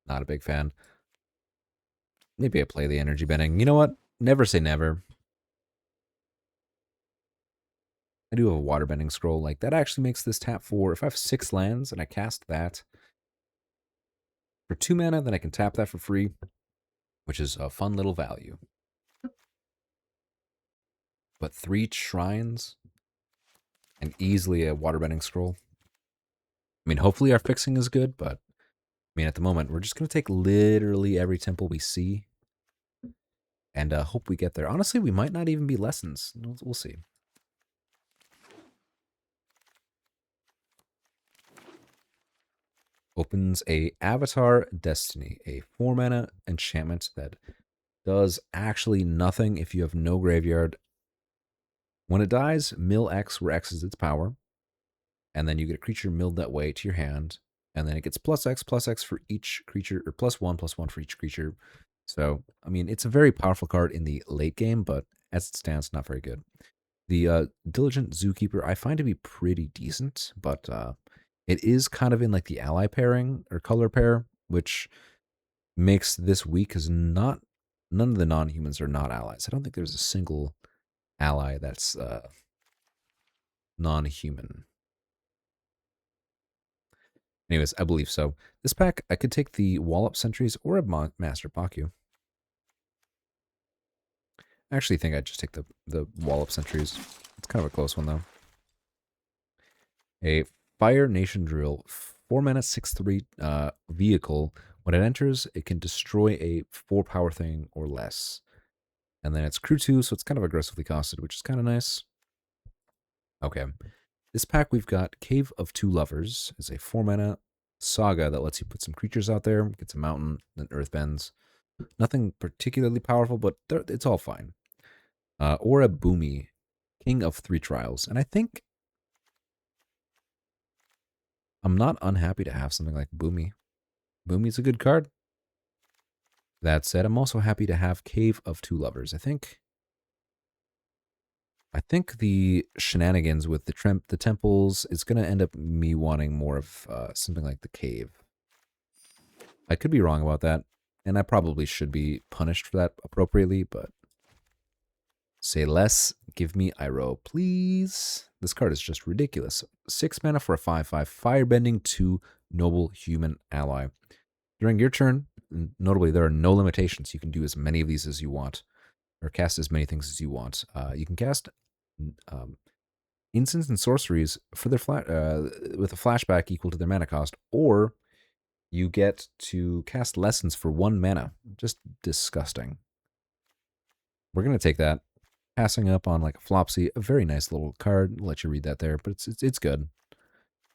Not a big fan. Maybe I play the energy bending. You know what? Never say never. I do have a water bending scroll. Like, that actually makes this tap 4. If I have 6 lands and I cast that for 2 mana, then I can tap that for free, which is a fun little value. But 3 shrines and easily a water bending scroll. I mean, hopefully our fixing is good, but I mean, at the moment, we're just going to take literally every temple we see and hope we get there. Honestly, we might not even be lessons. We'll see. Opens a Avatar Destiny, a 4-mana enchantment that does actually nothing if you have no graveyard. When it dies, mill X, where X is its power, and then you get a creature milled that way to your hand, and then it gets plus X for each creature, or +1/+1 for each creature. So, I mean, it's a very powerful card in the late game, but as it stands, not very good. The Diligent Zookeeper I find to be pretty decent, but it is kind of in like the ally pairing or color pair, which makes this weak because none of the non-humans are not allies. I don't think there's a single ally that's non-human. Anyways, I believe so. This pack, I could take the Wallop Sentries or a Master Paku. I actually think I'd just take the Wallop Sentries. It's kind of a close one, though. A Fire Nation Drill, 4-mana, 6/3 vehicle. When it enters, it can destroy a 4-power thing or less. And then it's crew 2, so it's kind of aggressively costed, which is kind of nice. Okay. This pack, we've got Cave of Two Lovers. It's a 4-mana saga that lets you put some creatures out there. Gets a mountain, then earth bends. Nothing particularly powerful, but it's all fine. Or a Boomy, King of Three Trials. And I think I'm not unhappy to have something like Boomy. Boomy's a good card. That said, I'm also happy to have Cave of Two Lovers. I think the shenanigans with the temples is going to end up me wanting more of something like the cave. I could be wrong about that, and I probably should be punished for that appropriately, but say less, give me Iroh, please. This card is just ridiculous. 6 mana for a 5/5 Firebending 2 Noble Human Ally. During your turn, notably, there are no limitations. You can do as many of these as you want, or cast as many things as you want. You can cast instants and sorceries for their with a flashback equal to their mana cost, or you get to cast lessons for 1 mana. Just disgusting. We're gonna take that. Passing up on like a Flopsy, a very nice little card. I'll let you read that there, but it's good.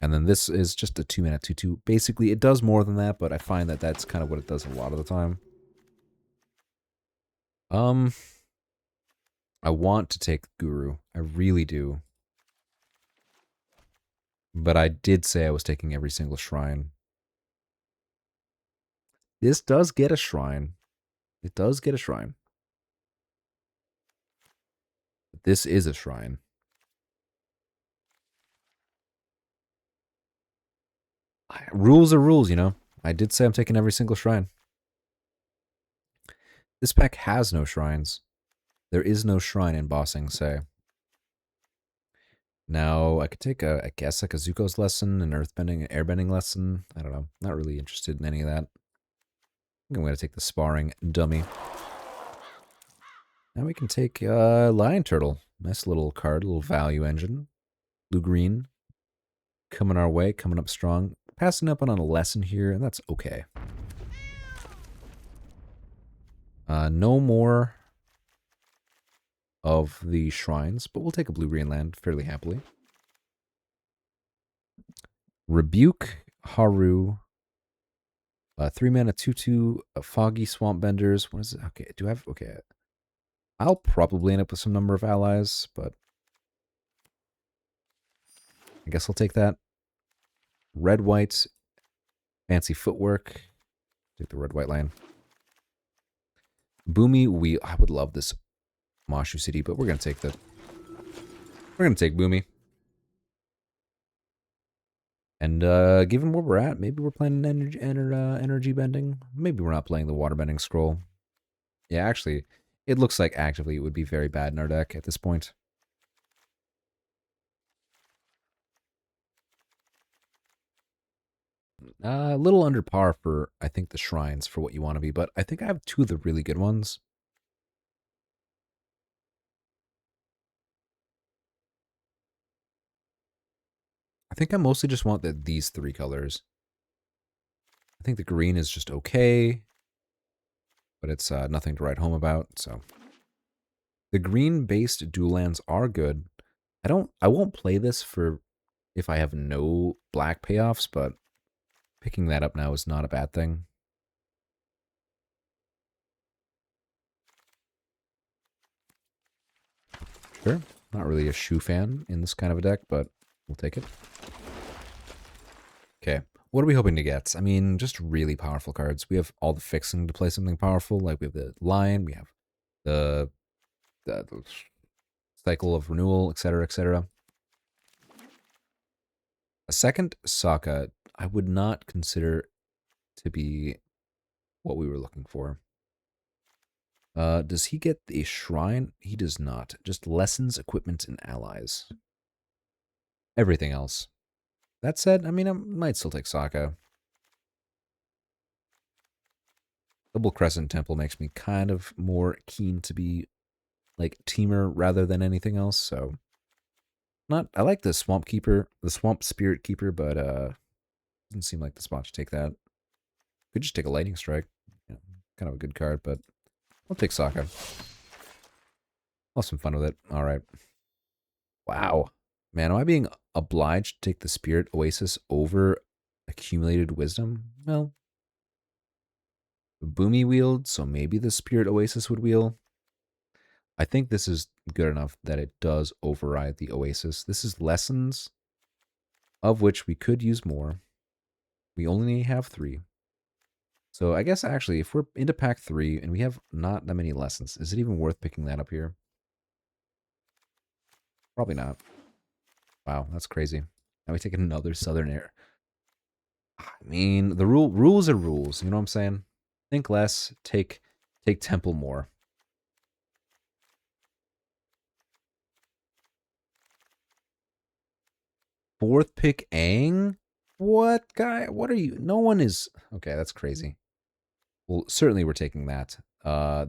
And then this is just a 2-mana 2/2. Basically, it does more than that, but I find that that's kind of what it does a lot of the time. I want to take Guru. I really do. But I did say I was taking every single shrine. This does get a shrine. It does get a shrine. But this is a shrine. Rules are rules, you know. I did say I'm taking every single shrine. This pack has no shrines. There is no shrine in Bossing Say. Now, I could take, I guess, like a Zuko's lesson, an earthbending, an airbending lesson. I don't know. Not really interested in any of that. I think I'm going to take the sparring dummy. Now we can take Lion Turtle. Nice little card, little value engine. Blue-green. Coming our way, coming up strong. Passing up on a lesson here, and that's okay. No more of the shrines, but we'll take a blue-green land fairly happily. Rebuke Haru. 3-mana 2/2 Foggy Swamp Benders. What is it? Okay, do I have... Okay. I'll probably end up with some number of allies, but I guess I'll take that. red white, fancy footwork. Take the red white lane. Boomy wheel. I would love this Mashu City, but we're gonna take Boomy. And given where we're at, maybe we're playing energy bending. Maybe we're not playing the water bending scroll. Yeah, actually, it looks like actively it would be very bad in our deck at this point. A little under par for, I think, the shrines for what you want to be, but I think I have two of the really good ones. I think I mostly just want these three colors. I think the green is just okay, but it's nothing to write home about, so. The green-based dual lands are good. I won't play this for if I have no black payoffs, but picking that up now is not a bad thing. Sure. Not really a shoe fan in this kind of a deck, but we'll take it. Okay. What are we hoping to get? I mean, just really powerful cards. We have all the fixing to play something powerful. Like we have the Lion, we have the cycle of renewal, etc., etc. A second Sokka, I would not consider to be what we were looking for. Does he get a shrine? He does not. Just lessons, equipment, and allies. Everything else. That said, I mean, I might still take Sokka. Double Crescent Temple makes me kind of more keen to be like teamer rather than anything else, so not I like the Swamp Keeper, the Swamp Spirit Keeper, but doesn't seem like the spot to take that. Could just take a Lightning Strike. Yeah, kind of a good card, but I'll take Sokka. I'll have some fun with it. All right. Wow. Man, am I being obliged to take the Spirit Oasis over Accumulated Wisdom? Well, Boomy wheeled, so maybe the Spirit Oasis would wheel. I think this is good enough that it does override the Oasis. This is lessons, of which we could use more. We only have 3. So I guess actually, if we're into pack 3 and we have not that many lessons, is it even worth picking that up here? Probably not. Wow, that's crazy. Now we take another Southern Air. I mean, the rules are rules. You know what I'm saying? Think less, take Temple more. Fourth pick Aang? What guy? What are you? No one is. Okay, that's crazy. Well, certainly we're taking that.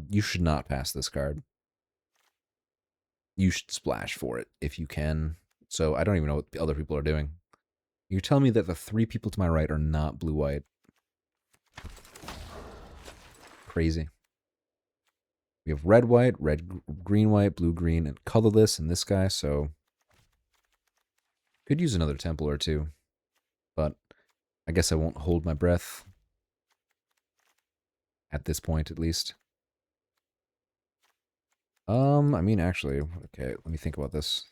You should not pass this card. You should splash for it if you can. So I don't even know what the other people are doing. You're telling me that the 3 people to my right are not blue-white. Crazy. We have red-white, green-white, blue-green, and colorless in this guy, so could use another temple or two. But I guess I won't hold my breath. At this point, at least. I mean, actually, okay, let me think about this.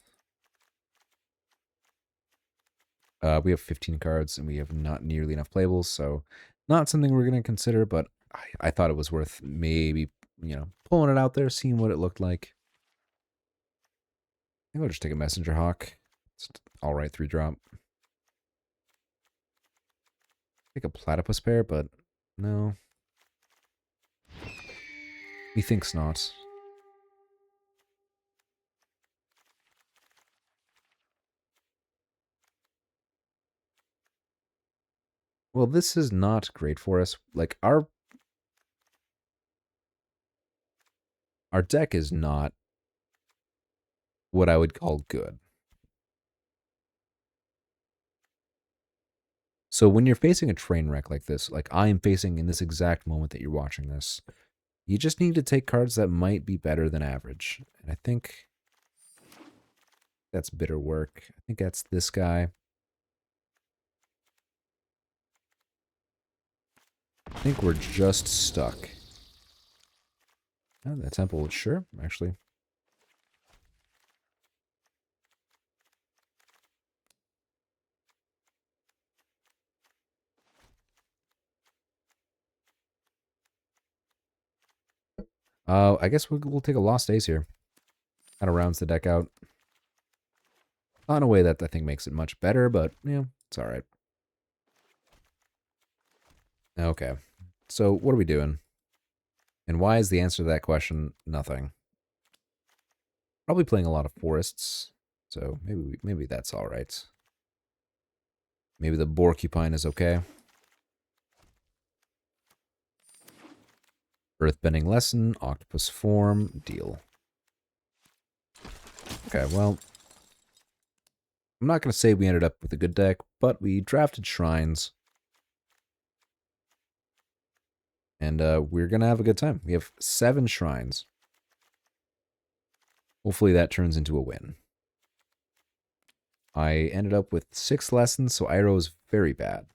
We have 15 cards, and we have not nearly enough playables, so not something we're going to consider, but I thought it was worth maybe, pulling it out there, seeing what it looked like. I think I'll just take a Messenger Hawk. It's all right, 3-drop. Take a Platypus pair, but no. He thinks not. Well, this is not great for us. Like, our deck is not what I would call good. So when you're facing a train wreck like this, like I am facing in this exact moment that you're watching this, you just need to take cards that might be better than average. And I think that's bitter work. I think that's this guy. I think we're just stuck. Oh, that temple, sure, actually. I guess we'll take a Lost Days here. Kind of rounds the deck out. Not in a way that I think makes it much better, but, yeah, it's alright. Okay. So, what are we doing? And why is the answer to that question nothing? Probably playing a lot of forests, so maybe that's alright. Maybe the Borcupine is okay. Earthbending Lesson, Octopus Form, deal. Okay, well, I'm not going to say we ended up with a good deck, but we drafted Shrines. And we're going to have a good time. We have 7 Shrines. Hopefully that turns into a win. I ended up with 6 lessons, so Iroh is very bad.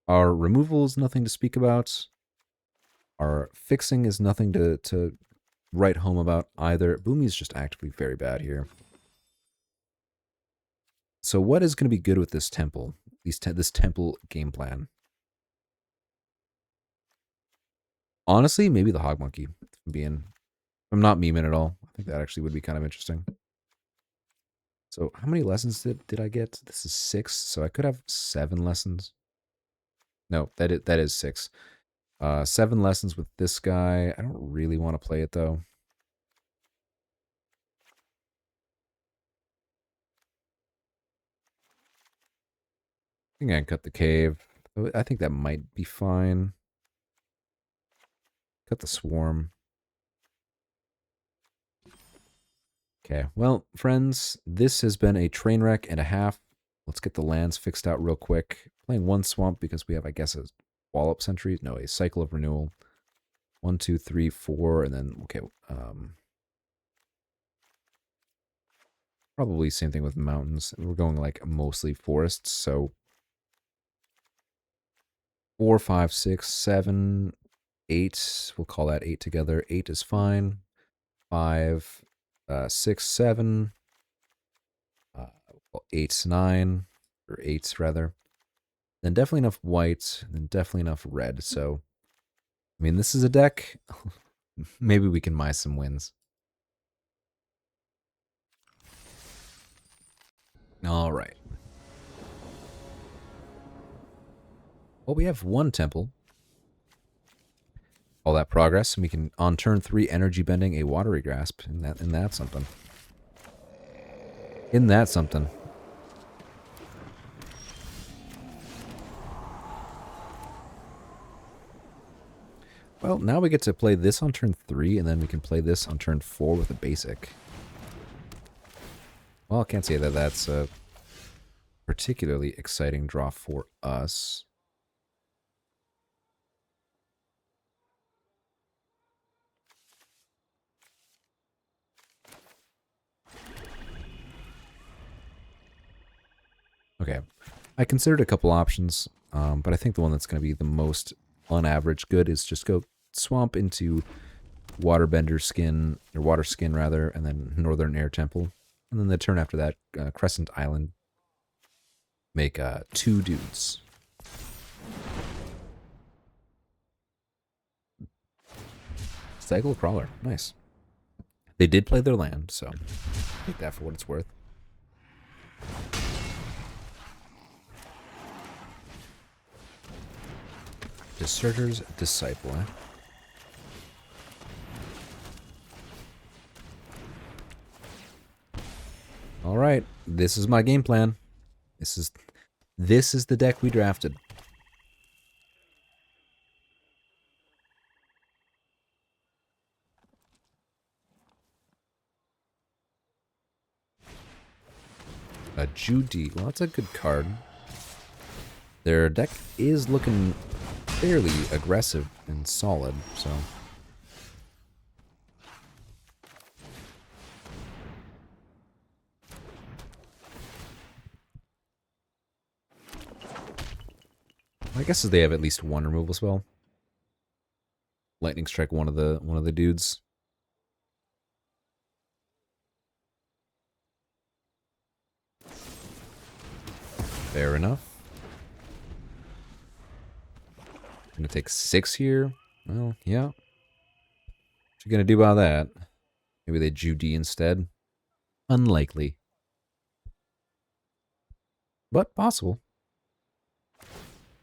Our removal is nothing to speak about. Our fixing is nothing to write home about either. Boomy is just actively very bad here. So what is going to be good with this temple? This temple game plan? Honestly, maybe the Hog Monkey. I'm not memeing at all. I think that actually would be kind of interesting. So how many lessons did I get? This is 6, so I could have 7 lessons. No, that is 6. 7 lessons with this guy. I don't really want to play it though. I think I can cut the cave. I think that might be fine. Cut the swarm. Okay, well, friends, this has been a train wreck and a half. Let's get the lands fixed out real quick. Playing 1 swamp because we have, I guess, a wallop sentry. No, a cycle of renewal. 1, 2, 3, 4, and then, okay, probably same thing with mountains. We're going, like, mostly forests, so 4, 5, 6, 7, 8. We'll call that 8 together. 8 is fine. 5, 6, 7. 8, 9, or 8s rather. Then definitely enough white, then definitely enough red. So, I mean, this is a deck. Maybe we can mize some wins. All right. Well, we have 1 temple. All that progress, and we can, on turn 3, energy bending a watery grasp. And that's something. Isn't that something? Well, now we get to play this on turn 3, and then we can play this on turn 4 with a basic. Well, I can't say that that's a particularly exciting draw for us. Okay, I considered a couple options, but I think the one that's going to be the most on average good is just go swamp into Waterbender Skin, or Water Skin rather, and then Northern Air Temple. And then the turn after that, Crescent Island. Make 2 dudes. Cycle Crawler, nice. They did play their land, so take that for what it's worth. Deserter's Disciple, eh? All right, this is my game plan. This is the deck we drafted. A Judy. Well, that's a good card. Their deck is looking fairly aggressive and solid, so. I guess they have at least 1 removal spell. Lightning Strike one of the dudes. Fair enough. Gonna take 6 here. Well, yeah. What you gonna do about that? Maybe they Judy instead. Unlikely. But possible.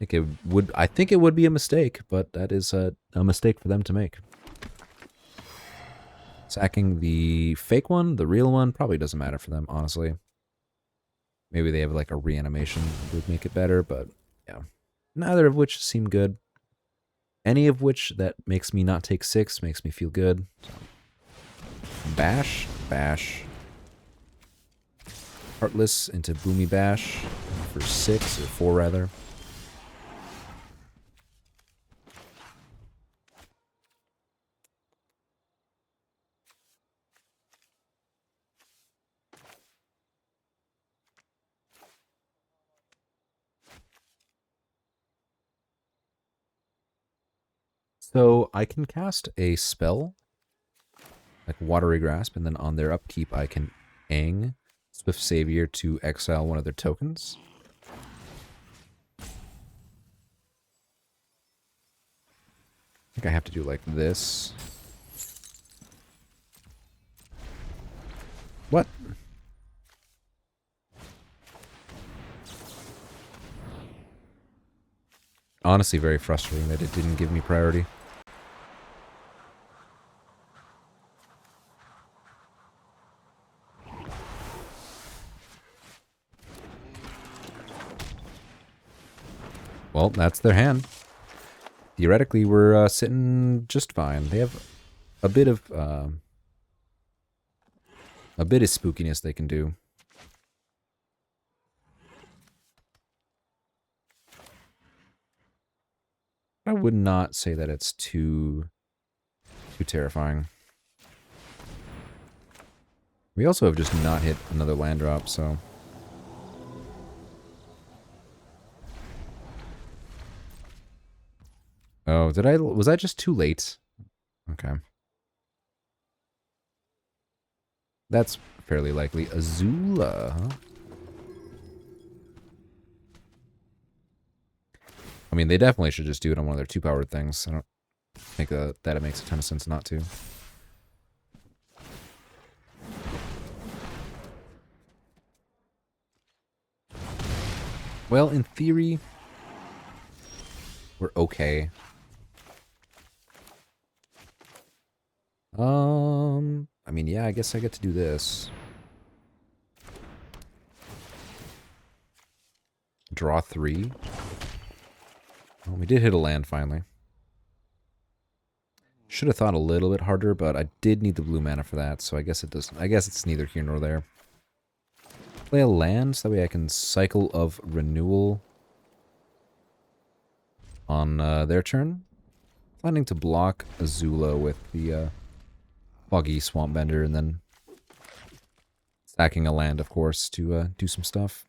I think it would be a mistake, but that is a mistake for them to make. Sacking the fake one, the real one, probably doesn't matter for them, honestly. Maybe they have like a reanimation would make it better, but yeah. Neither of which seem good. Any of which that makes me not take 6 makes me feel good. So. Bash, bash. Heartless into Boomy Bash for 6, or 4 rather. So I can cast a spell, like Watery Grasp, and then on their upkeep I can Ang Swift Savior to exile one of their tokens. I think I have to do like this. What? Honestly, very frustrating that it didn't give me priority. Well, that's their hand. Theoretically, we're sitting just fine. They have a bit of spookiness they can do. I would not say that it's too terrifying. We also have just not hit another land drop, so. Oh, was I just too late? Okay. That's fairly likely. Azula, huh? I mean, they definitely should just do it on one of their 2-powered things. I don't think that it makes a ton of sense not to. Well, in theory, we're okay. I mean, yeah, I guess I get to do this. Draw 3. Well, we did hit a land finally. Should have thought a little bit harder, but I did need the blue mana for that, so I guess it doesn't. I guess it's neither here nor there. Play a land so that way I can Cycle of Renewal on their turn. Planning to block Azula with the Foggy Swamp Bender, and then stacking a land, of course, to do some stuff.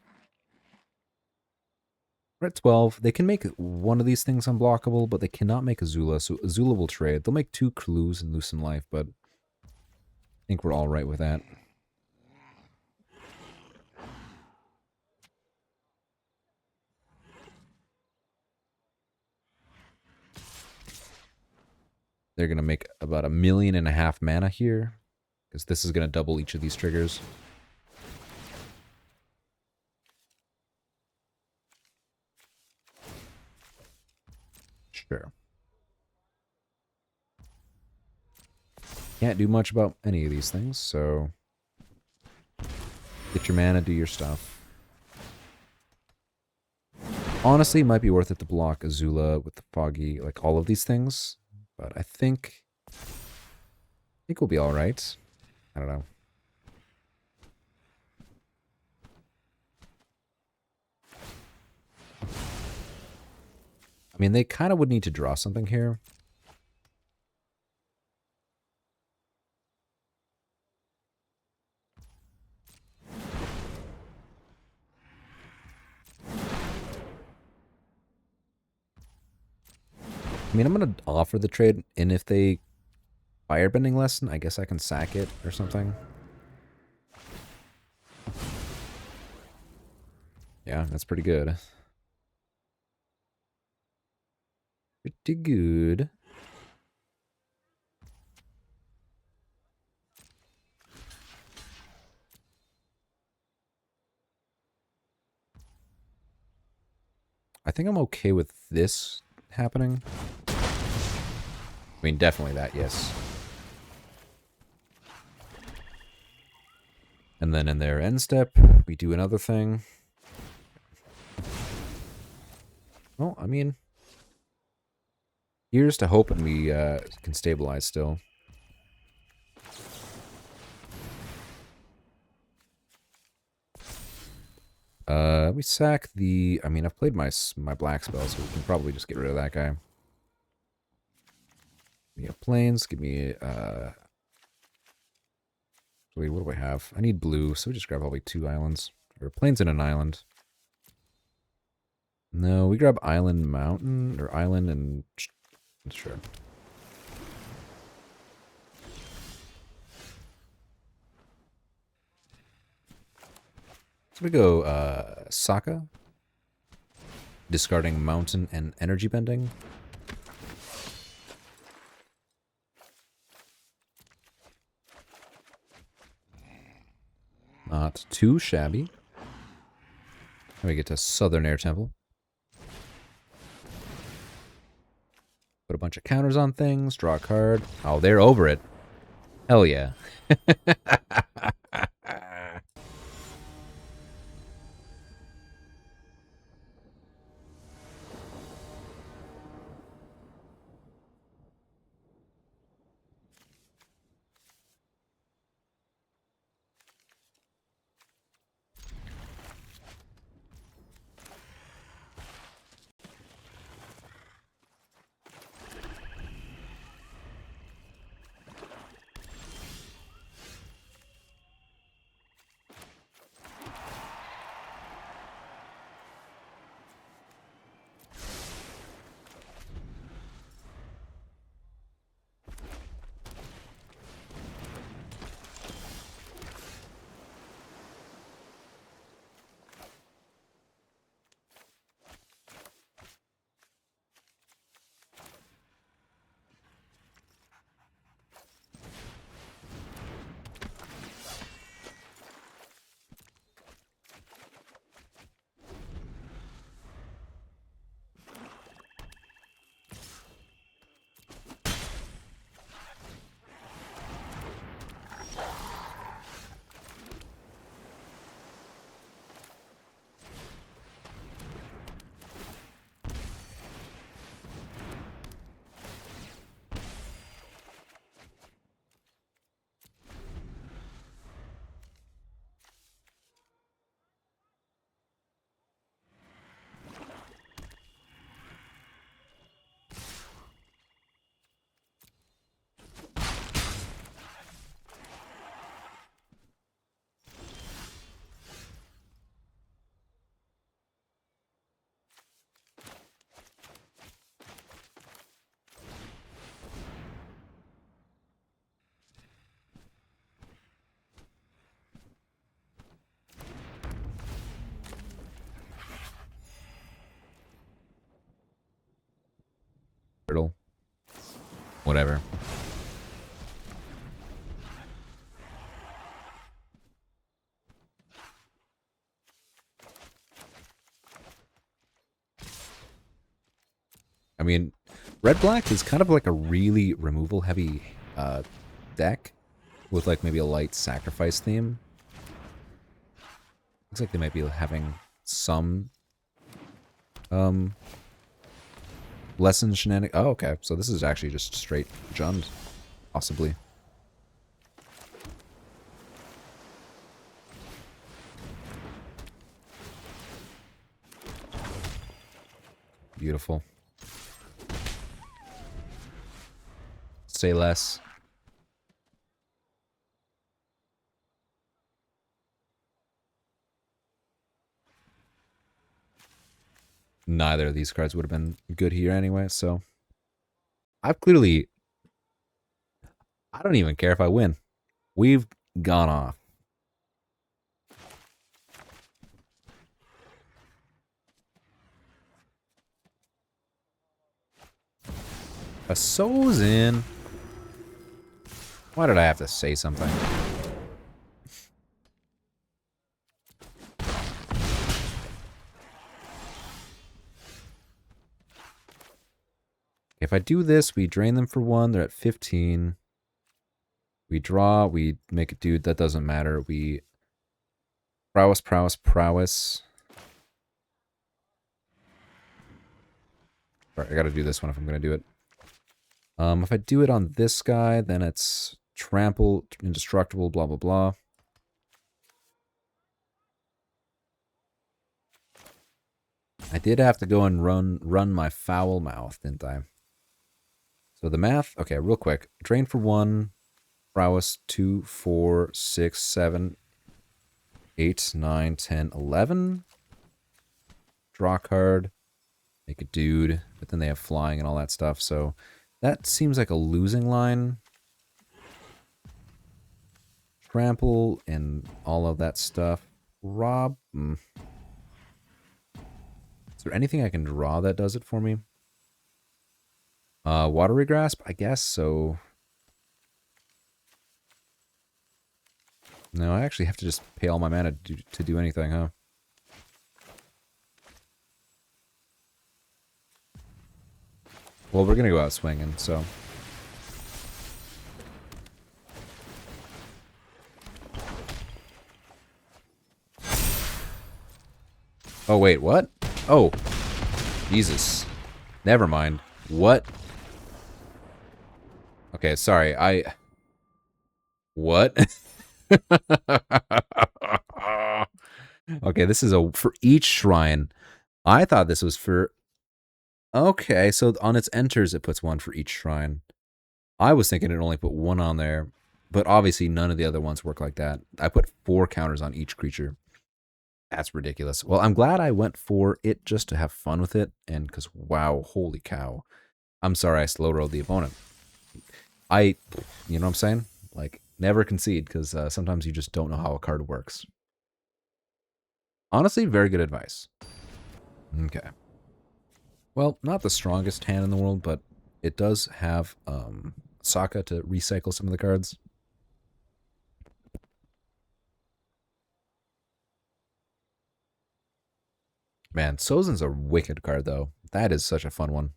We're at 12. They can make one of these things unblockable, but they cannot make Azula, so Azula will trade. They'll make 2 clues and lose some life, but I think we're all right with that. They're going to make about 1.5 million mana here, because this is going to double each of these triggers. Sure. Can't do much about any of these things, so get your mana, do your stuff. Honestly, it might be worth it to block Azula with the Foggy, like all of these things, but I think we'll be all right. I don't know. I mean, they kind of would need to draw something here. I mean, I'm going to offer the trade, and if they Firebending Lesson, I guess I can sack it or something. Yeah, that's pretty good. Pretty good. I think I'm okay with this happening. I mean, definitely that, yes. And then in their end step, we do another thing. Well, I mean, here's to hoping we can stabilize still. We sack the... I mean, I've played my black spell, so we can probably just get rid of that guy. We have planes. Give me... Wait, what do I have? I need blue, so we just grab probably 2 islands. Or planes and an island. No, we grab island mountain, or island and... Sure. So we go Sokka, discarding mountain and energy bending. Not too shabby. Then we get to Southern Air Temple. Put a bunch of counters on things, draw a card. Oh, they're over it. Hell yeah. Turtle. Whatever. I mean, red-black is kind of like a really removal-heavy deck with like maybe a light sacrifice theme. Looks like they might be having some lesson shenanigans. Oh, okay. So this is actually just straight Jund, possibly. Beautiful. Say less. Neither of these cards would have been good here anyway, so I've clearly... I don't even care if I win. We've gone off. A Sozin. Why did I have to say something? If I do this, we drain them for 1. They're at 15. We draw. We make a dude. That doesn't matter. We prowess, prowess, prowess. Alright, I gotta do this one if I'm gonna do it. If I do it on this guy, then it's trample, indestructible, blah, blah, blah. I did have to go and run my foul mouth, didn't I? So the math, okay, real quick. Drain for 1, prowess 2, 4, 6, 7, 8, 9, 10, 11. Draw card, make a dude, but then they have flying and all that stuff, so that seems like a losing line. Trample and all of that stuff. Rob. Is there anything I can draw that does it for me? Watery Grasp, I guess, so... No, I actually have to just pay all my mana to do anything, huh? Well, we're gonna go out swinging, so... Oh, wait, what? Oh. Jesus. Never mind. What? Okay, sorry, What? Okay, this is for each shrine. I thought this was for... Okay, so on its enters, it puts 1 for each shrine. I was thinking it only put 1 on there, but obviously none of the other ones work like that. I put 4 counters on each creature. That's ridiculous. Well, I'm glad I went for it just to have fun with it, and because, wow, holy cow. I'm sorry I slow-rolled the opponent. You know what I'm saying? Like, never concede, because sometimes you just don't know how a card works. Honestly, very good advice. Okay. Well, not the strongest hand in the world, but it does have Sokka to recycle some of the cards. Man, Sozin's a wicked card, though. That is such a fun one.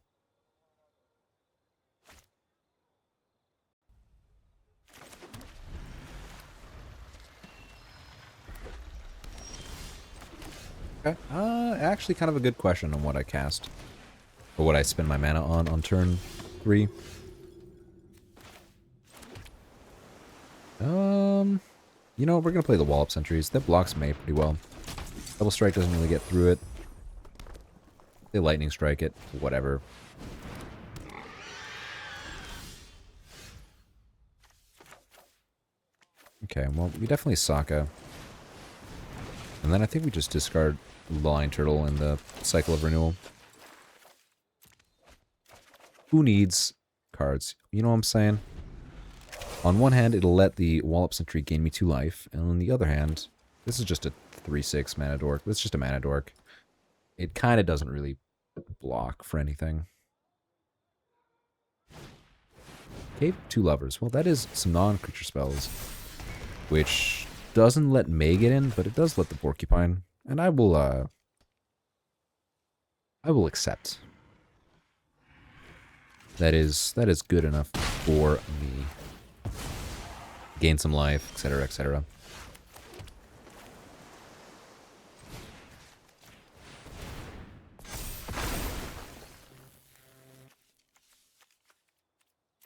Okay. Actually kind of a good question on what I cast. Or what I spend my mana on turn 3. You know, we're going to play the Wallop Sentries. That blocks May pretty well. Double Strike doesn't really get through it. They Lightning Strike it. Whatever. Okay, well, we definitely Sokka. And then I think we just discard Line Turtle in the Cycle of Renewal. Who needs cards? You know what I'm saying? On one hand, it'll let the Wallop Sentry gain me 2 life, and on the other hand, this is just a 3/6 mana dork. It's just a mana dork. It kind of doesn't really block for anything. Cave 2 Lovers. Well, that is some non-creature spells, which doesn't let May get in, but it does let the Porcupine, and I will accept. That is good enough for me. Gain some life, etc., etc.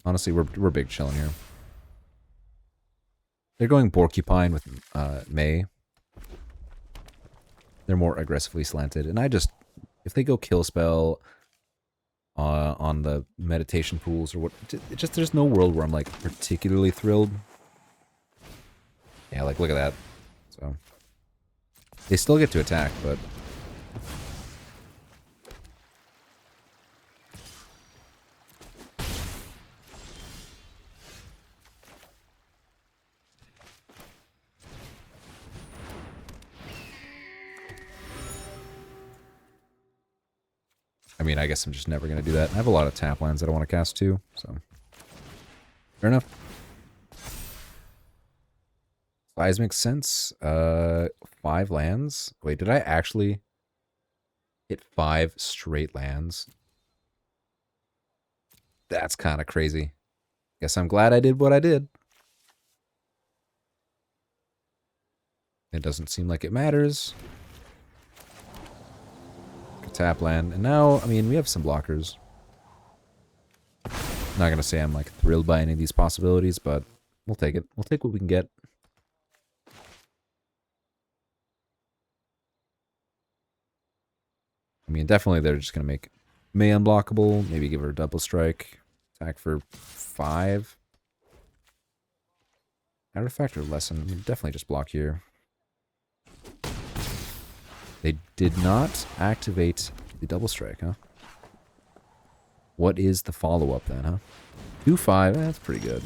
Honestly, we're big chilling here. They're going Porcupine with May. They're more aggressively slanted, and if they go Kill Spell on the meditation pools or what, there's no world where I'm like particularly thrilled. Yeah, like look at that. So they still get to attack, but I mean, I guess I'm just never going to do that. I have a lot of tap lands that I want to cast too, so. Fair enough. Size makes sense. 5 lands. Wait, did I actually hit 5 straight lands? That's kind of crazy. Guess I'm glad I did what I did. It doesn't seem like it matters. Tap land. And now, I mean, we have some blockers. I'm not going to say I'm like thrilled by any of these possibilities, but we'll take it. We'll take what we can get. I mean, definitely they're just going to make May unblockable. Maybe give her a double strike. Attack for 5. Artifact or lesson. I mean, definitely just block here. They did not activate the double strike, huh? What is the follow-up then, huh? 2-5, that's pretty good.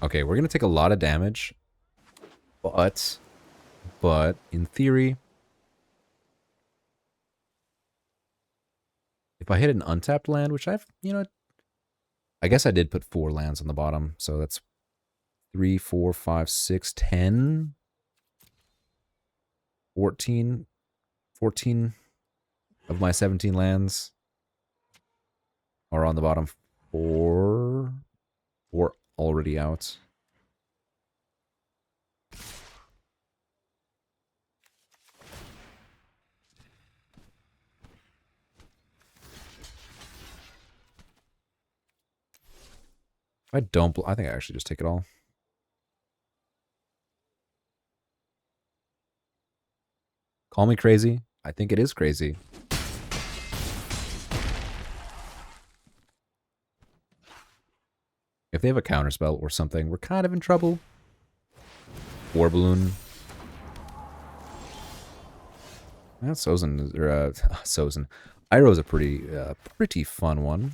Okay, we're going to take a lot of damage. But in theory, if I hit an untapped land, which I've, you know, I guess I did put 4 lands on the bottom, so that's 3, 4, 5, 6, 10, 14 of my 17 lands are on the bottom. 4 already out. If I don't, I think I actually just take it all. Call me crazy. I think it is crazy. If they have a counterspell or something, we're kind of in trouble. War Balloon. That's Sozin, or Sozin. Iroh's a pretty fun one.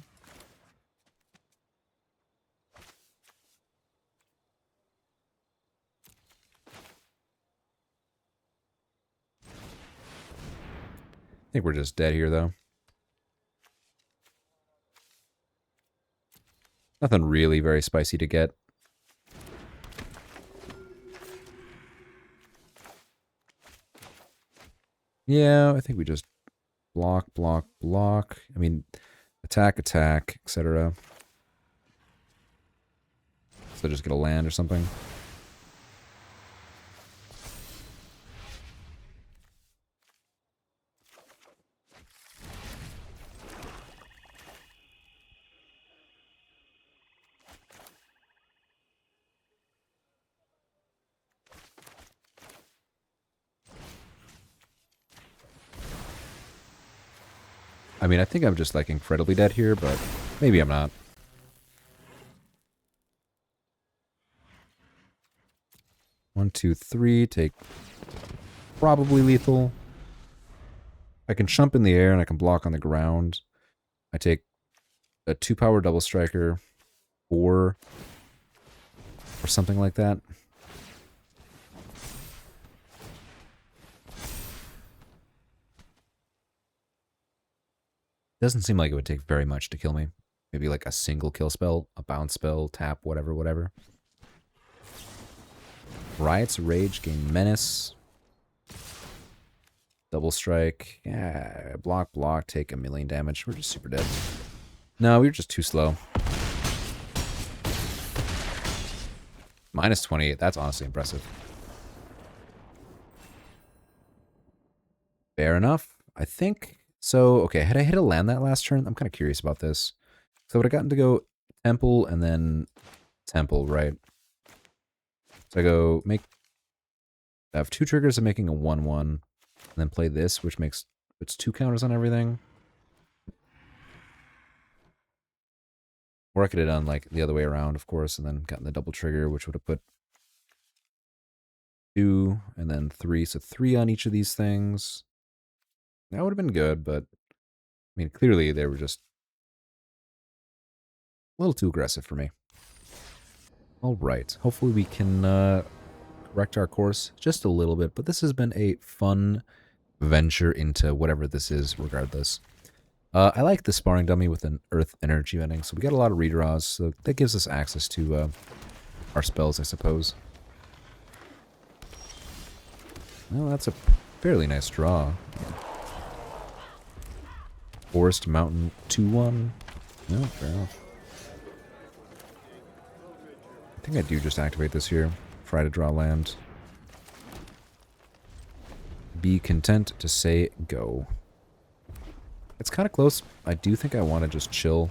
I think we're just dead here, though. Nothing really very spicy to get. Yeah, I think we just block, block, block. I mean, attack, attack, etc. So just get a land or something. I mean, I think I'm just like incredibly dead here, but maybe I'm not. One, two, three. Take probably lethal. I can jump in the air and I can block on the ground. I take a 2-power double striker, or something like that. Doesn't seem like it would take very much to kill me. Maybe like a single kill spell, a bounce spell, tap, whatever, whatever. Riot's Rage, gain Menace. Double strike. Yeah, block, block, take 1,000,000 damage. We're just super dead. No, we were just too slow. Minus 28. That's honestly impressive. Fair enough. I think so. Okay, had I hit a land that last turn? I'm kind of curious about this. So I would have gotten to go Temple and then Temple, right? So I go make. I have 2 triggers of making a 1/1, and then play this, which makes it's 2 counters on everything. Or I could have done like the other way around, of course, and then gotten the double trigger, which would have put 2 and then 3, so 3 on each of these things. That would have been good, but I mean, clearly they were just a little too aggressive for me. Alright, hopefully we can correct our course just a little bit, but this has been a fun venture into whatever this is, regardless. I like the sparring dummy with an earth energy vending, so we got a lot of redraws, so that gives us access to our spells, I suppose. Well, that's a fairly nice draw. Forest Mountain 2-1. No, fair enough. I think I do just activate this here. Try to draw land. Be content to say go. It's kind of close. I do think I want to just chill.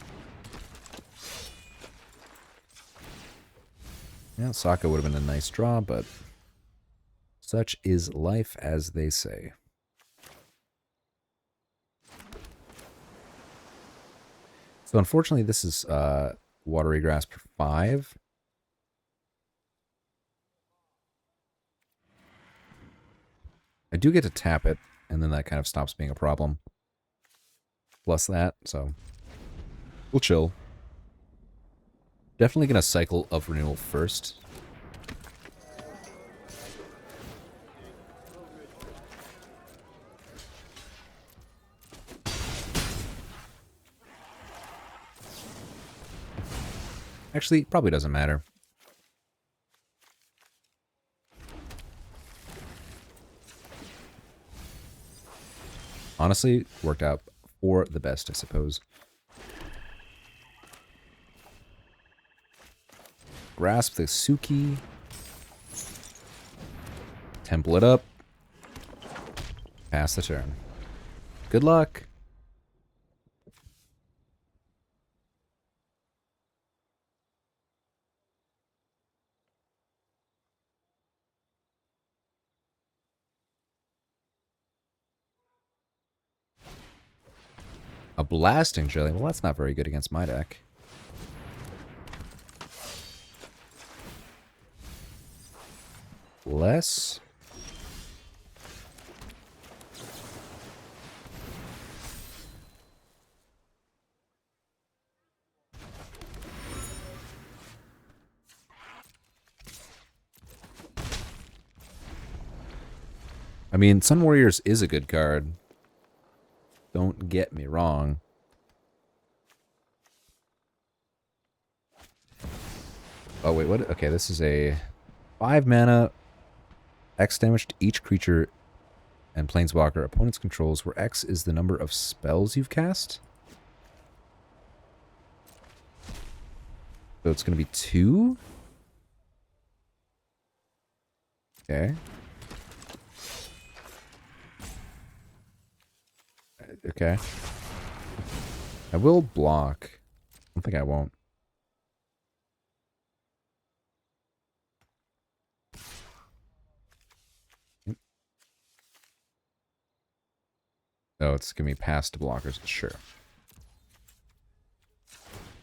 Yeah, Sokka would have been a nice draw, but such is life, as they say. So unfortunately, this is Watery Grasp 5. I do get to tap it, and then that kind of stops being a problem. Plus that, so we'll chill. Definitely going to cycle of renewal first. Actually, probably doesn't matter. Honestly, worked out for the best, I suppose. Grasp the Suki. Temple it up. Pass the turn. Good luck. A Blasting Jelly. Well, that's not very good against my deck. Less. I mean, Sun Warriors is a good card. Don't get me wrong. Oh, wait, what? Okay, this is a 5 mana, X damage to each creature and planeswalker opponents controls, where X is the number of spells you've cast. So it's going to be 2? Okay. Okay. I will block. I don't think I won't. Oh, it's gonna be past blockers. Sure.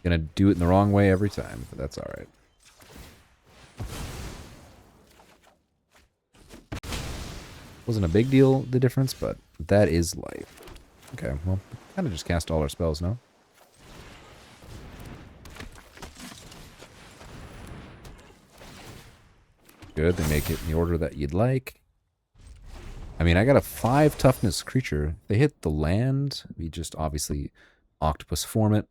Gonna do it in the wrong way every time, but that's alright. Wasn't a big deal, the difference, but that is life. Okay, well, kind of just cast all our spells now. Good, they make it in the order that you'd like. I mean, I got a 5 toughness creature. They hit the land. We just obviously octopus form it.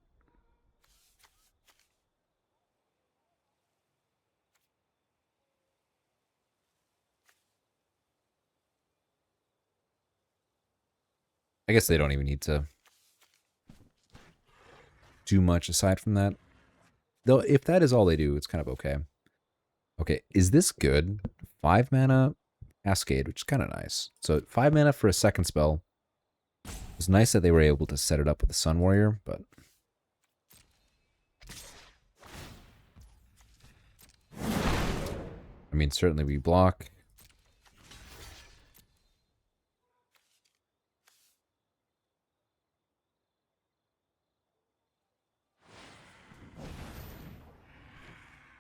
I guess they don't even need to do much aside from that. Though, if that is all they do, it's kind of okay. Okay, is this good? 5 mana Cascade, which is kind of nice. So 5 mana for a second spell. It's nice that they were able to set it up with the Sun Warrior, but... I mean, certainly we block.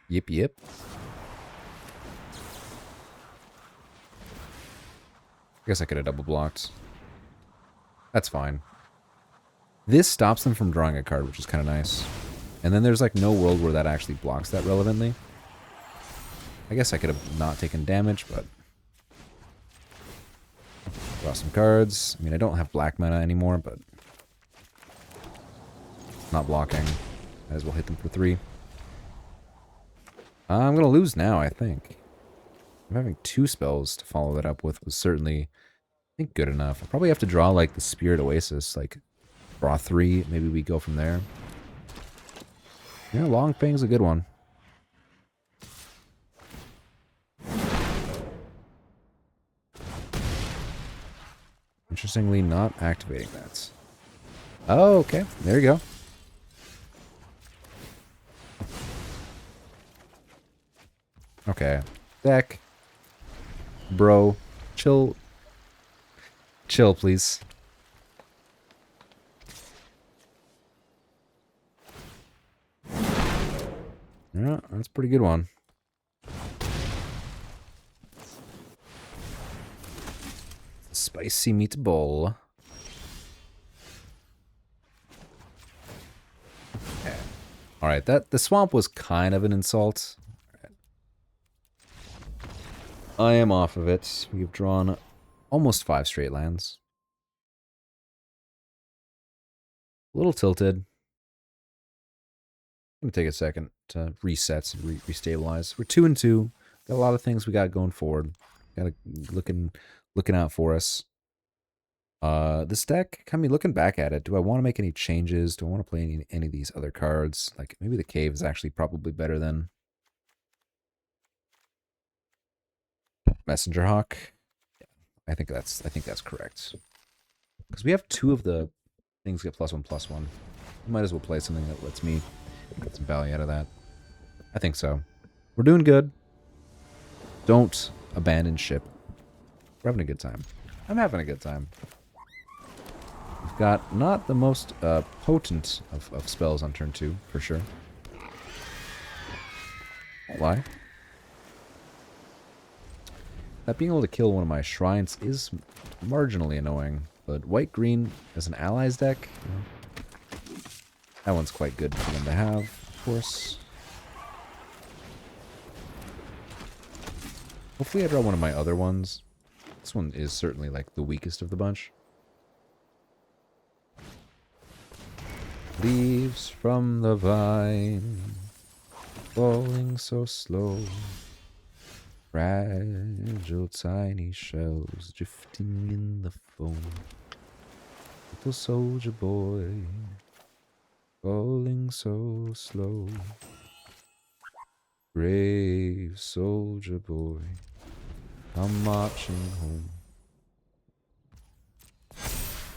Yip, yip. I guess I could have double blocked. That's fine. This stops them from drawing a card, which is kind of nice. And then there's like no world where that actually blocks that relevantly. I guess I could have not taken damage, but... Draw some cards. I mean, I don't have black mana anymore, but... Not blocking. Might as well hit them for 3. I'm going to lose now, I think. I'm having 2 spells to follow that up with was certainly, I think, good enough. I'll probably have to draw, like, the Spirit Oasis. Like, draw 3. Maybe we go from there. Yeah, Long Fang's a good one. Interestingly, not activating that. Oh, okay. There you go. Okay. Deck. Bro. Chill. Chill, please. Yeah, that's a pretty good one. Spicy meatball. Okay. Alright, the swamp was kind of an insult. Right. I am off of it. We've drawn almost 5 straight lands. A little tilted. Let me take a second to reset and restabilize. We're 2-2. Got a lot of things we got going forward. Got looking out for us. This deck, kind of looking back at it, do I want to make any changes? Do I want to play any of these other cards? Like, maybe the Cave is actually probably better than Messenger Hawk. Yeah, I think that's correct. Because we have 2 of the things get +1/+1. Might as well play something that lets me get some value out of that. I think so. We're doing good. Don't abandon ship. We're having a good time. I'm having a good time. We've got not the most potent of spells on turn 2, for sure. Why? That being able to kill one of my shrines is marginally annoying, but white-green as an allies deck, you know, that one's quite good for them to have, of course. Hopefully I draw one of my other ones. This one is certainly like the weakest of the bunch. Leaves from the vine, falling so slow. Fragile tiny shells drifting in the foam. Little soldier boy, falling so slow. Brave soldier boy, I'm marching home.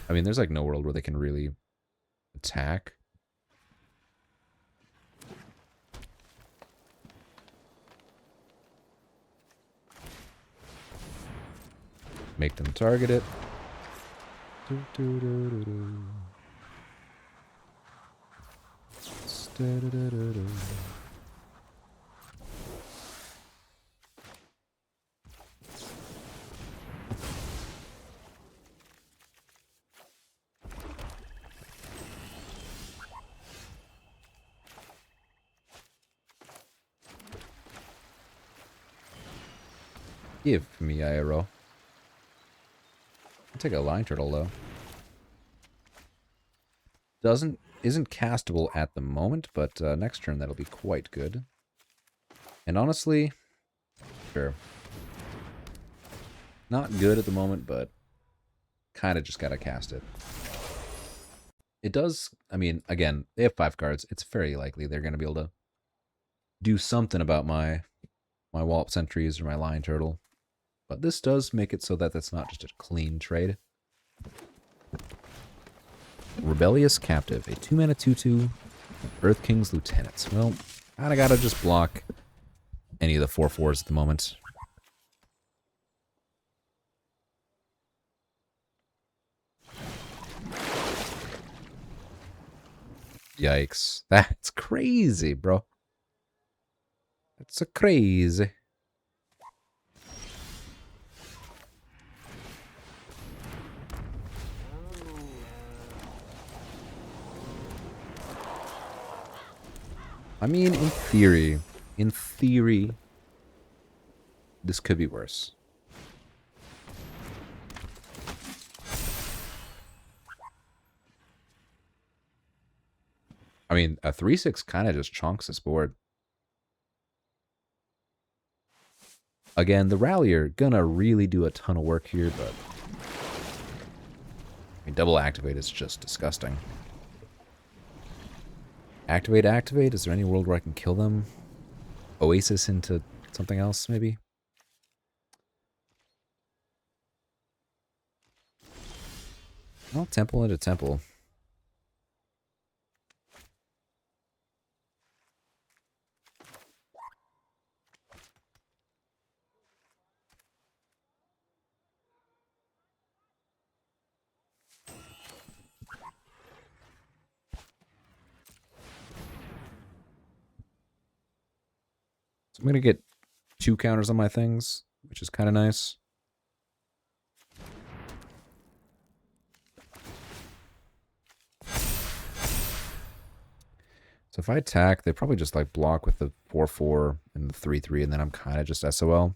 I mean, there's like no world where they can really attack. Make them target it. Give me IRL. I'll take a line turtle though. Isn't castable at the moment, but next turn that'll be quite good. And honestly, sure. Not good at the moment, but kind of just gotta cast it. It does, I mean, again, they have 5 cards. It's very likely they're gonna be able to do something about my Wallop Sentries or my Lion Turtle. But this does make it so that that's not just a clean trade. Rebellious Captive, a 2-mana 2/2, Earth King's Lieutenant. Well, kinda gotta just block any of the 4/4s at the moment. Yikes. That's crazy, bro. That's a crazy. I mean, in theory, This could be worse. I mean, a 3/6 kind of just chunks this board. Again, the Rallier gonna really do a ton of work here, but I mean, double activate is just disgusting. Activate, activate. Is there any world where I can kill them? Oasis into something else, maybe? Well, temple into temple. So I'm going to get 2 counters on my things, which is kind of nice. So if I attack, they probably just like block with the 4/4 and the 3/3, and then I'm kind of just SOL.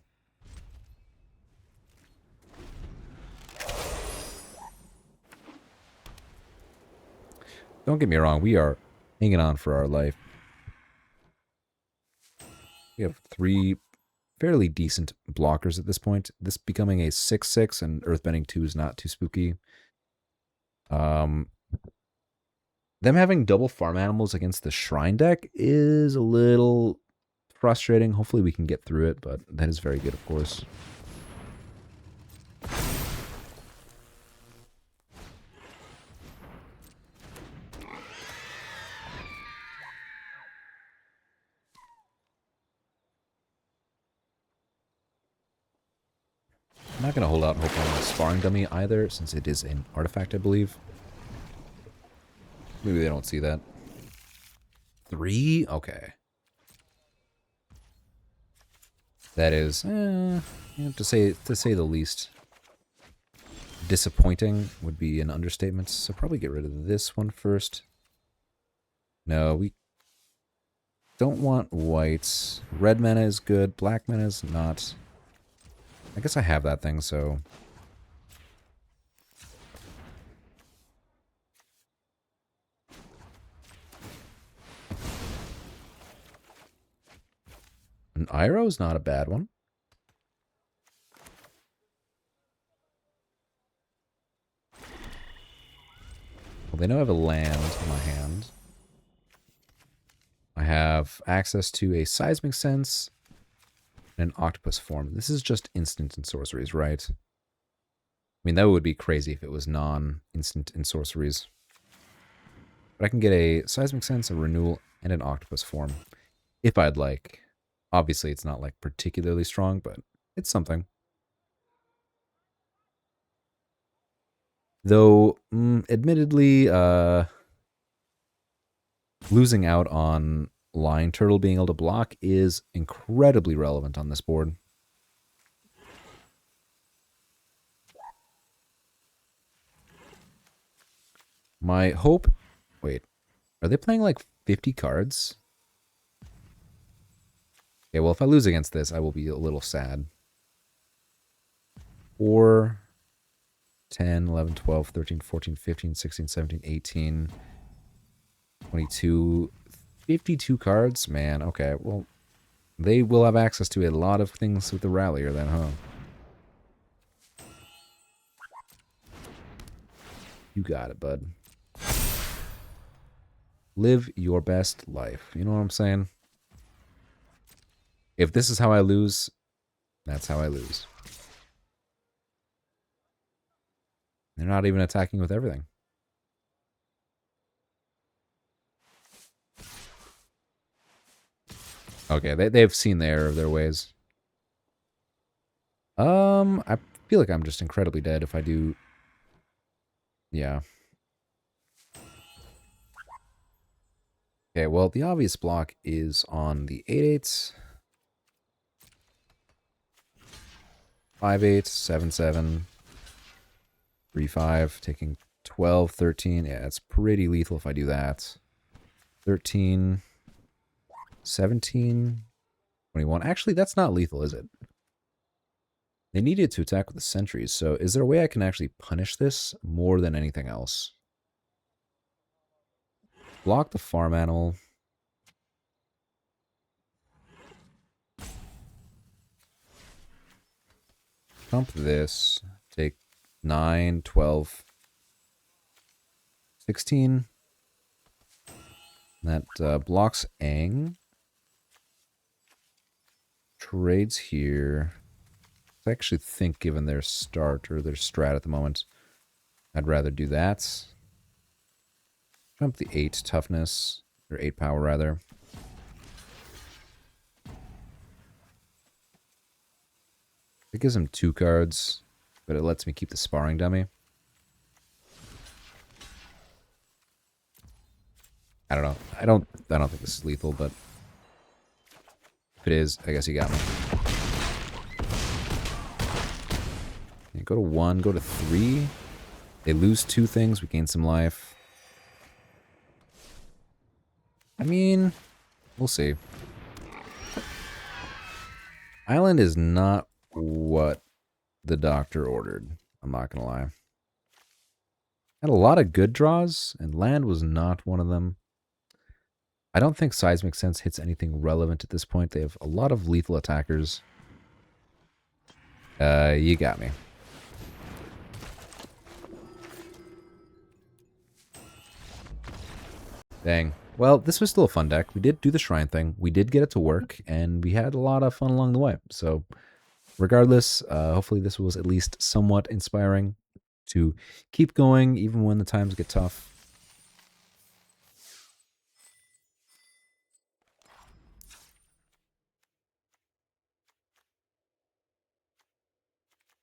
Don't get me wrong, we are hanging on for our life. We have 3 fairly decent blockers at this point. This becoming a 6/6 and Earthbending 2 is not too spooky. Them having double farm animals against the Shrine deck is a little frustrating. Hopefully we can get through it, but that is very good, of course. I'm not going to hold out hope on a sparring dummy either, since it is an artifact, I believe. Maybe they don't see that. 3? Okay. That is, to say the least, disappointing would be an understatement. So probably get rid of this one first. No, we don't want whites. Red mana is good. Black mana is not. I guess I have that thing, so... An Iroh is not a bad one. Well, they know I have a land in my hand. I have access to a Seismic Sense and an Octopus form. This is just instant and sorceries, right? I mean, that would be crazy if it was non-instant and sorceries. But I can get a Seismic Sense, a Renewal, and an Octopus form, if I'd like. Obviously, it's not, like, particularly strong, but it's something. Though, admittedly, losing out on Lion Turtle being able to block is incredibly relevant on this board. My hope... Wait. Are they playing, like, 50 cards? Okay, well, if I lose against this, I will be a little sad. 4, 10, 11, 12, 13, 14, 15, 16, 17, 18, 22, 52 cards? Man, okay, well, they will have access to a lot of things with the Rallier then, huh? You got it, bud. Live your best life. You know what I'm saying? If this is how I lose, that's how I lose. They're not even attacking with everything. Okay, they've seen the error of their ways. I feel like I'm just incredibly dead if I do... Yeah. Okay, well, the obvious block is on the 8/8. 5/8, 7/7, 3/5, taking 12, 13. Yeah, it's pretty lethal if I do that. 13, 17, 21. Actually, that's not lethal, is it? They needed to attack with the sentries, so is there a way I can actually punish this more than anything else? Block the farm animal. Dump this. Take 9, 12, 16. That blocks Aang. Trades here. I actually think, given their start or their strat at the moment, I'd rather do that. Jump the 8 toughness, or 8 power rather. It gives him 2 cards, but it lets me keep the sparring dummy. I don't know. I don't think this is lethal, but if it is, I guess you got me. Okay, go to 1, go to 3. They lose 2 things, we gain some life. I mean, we'll see. Island is not what the doctor ordered. I'm not going to lie. Had a lot of good draws, and land was not one of them. I don't think Seismic Sense hits anything relevant at this point. They have a lot of lethal attackers. You got me. Dang. Well, this was still a fun deck. We did do the shrine thing. We did get it to work, and we had a lot of fun along the way. So, regardless, hopefully this was at least somewhat inspiring to keep going even when the times get tough.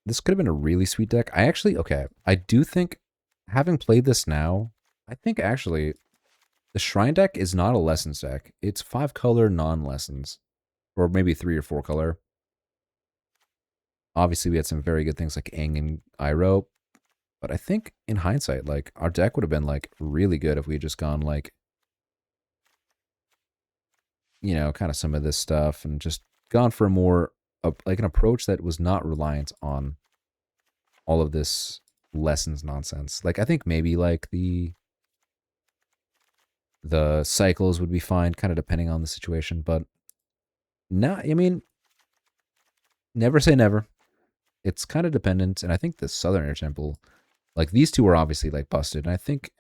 This could have been a really sweet deck. I do think, having played this now, I think actually the Shrine deck is not a Lessons deck. It's 5 color non-Lessons. Or maybe 3 or 4 color. Obviously, we had some very good things like Aang and Iroh. But I think, in hindsight, like, our deck would have been, like, really good if we had just gone, like, you know, kind of some of this stuff and just gone for a more, like, an approach that was not reliant on all of this Lessons nonsense. Like, I think maybe, like, the cycles would be fine, kind of depending on the situation, but no, I mean, never say never. It's kind of dependent, and I think the Southern Air Temple, like, these two are obviously, like, busted, and I think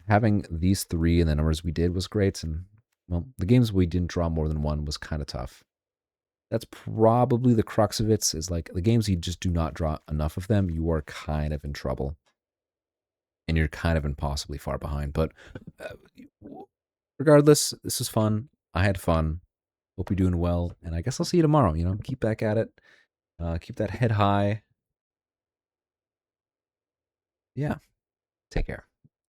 having these 3 and the numbers we did was great, and, well, the games we didn't draw more than 1 was kind of tough. That's probably the crux of it, is, like, the games you just do not draw enough of them, you are kind of in trouble. And you're kind of impossibly far behind, but regardless, this was fun. I had fun. Hope you're doing well, and I guess I'll see you tomorrow. You know, keep back at it. Keep that head high. Yeah, take care.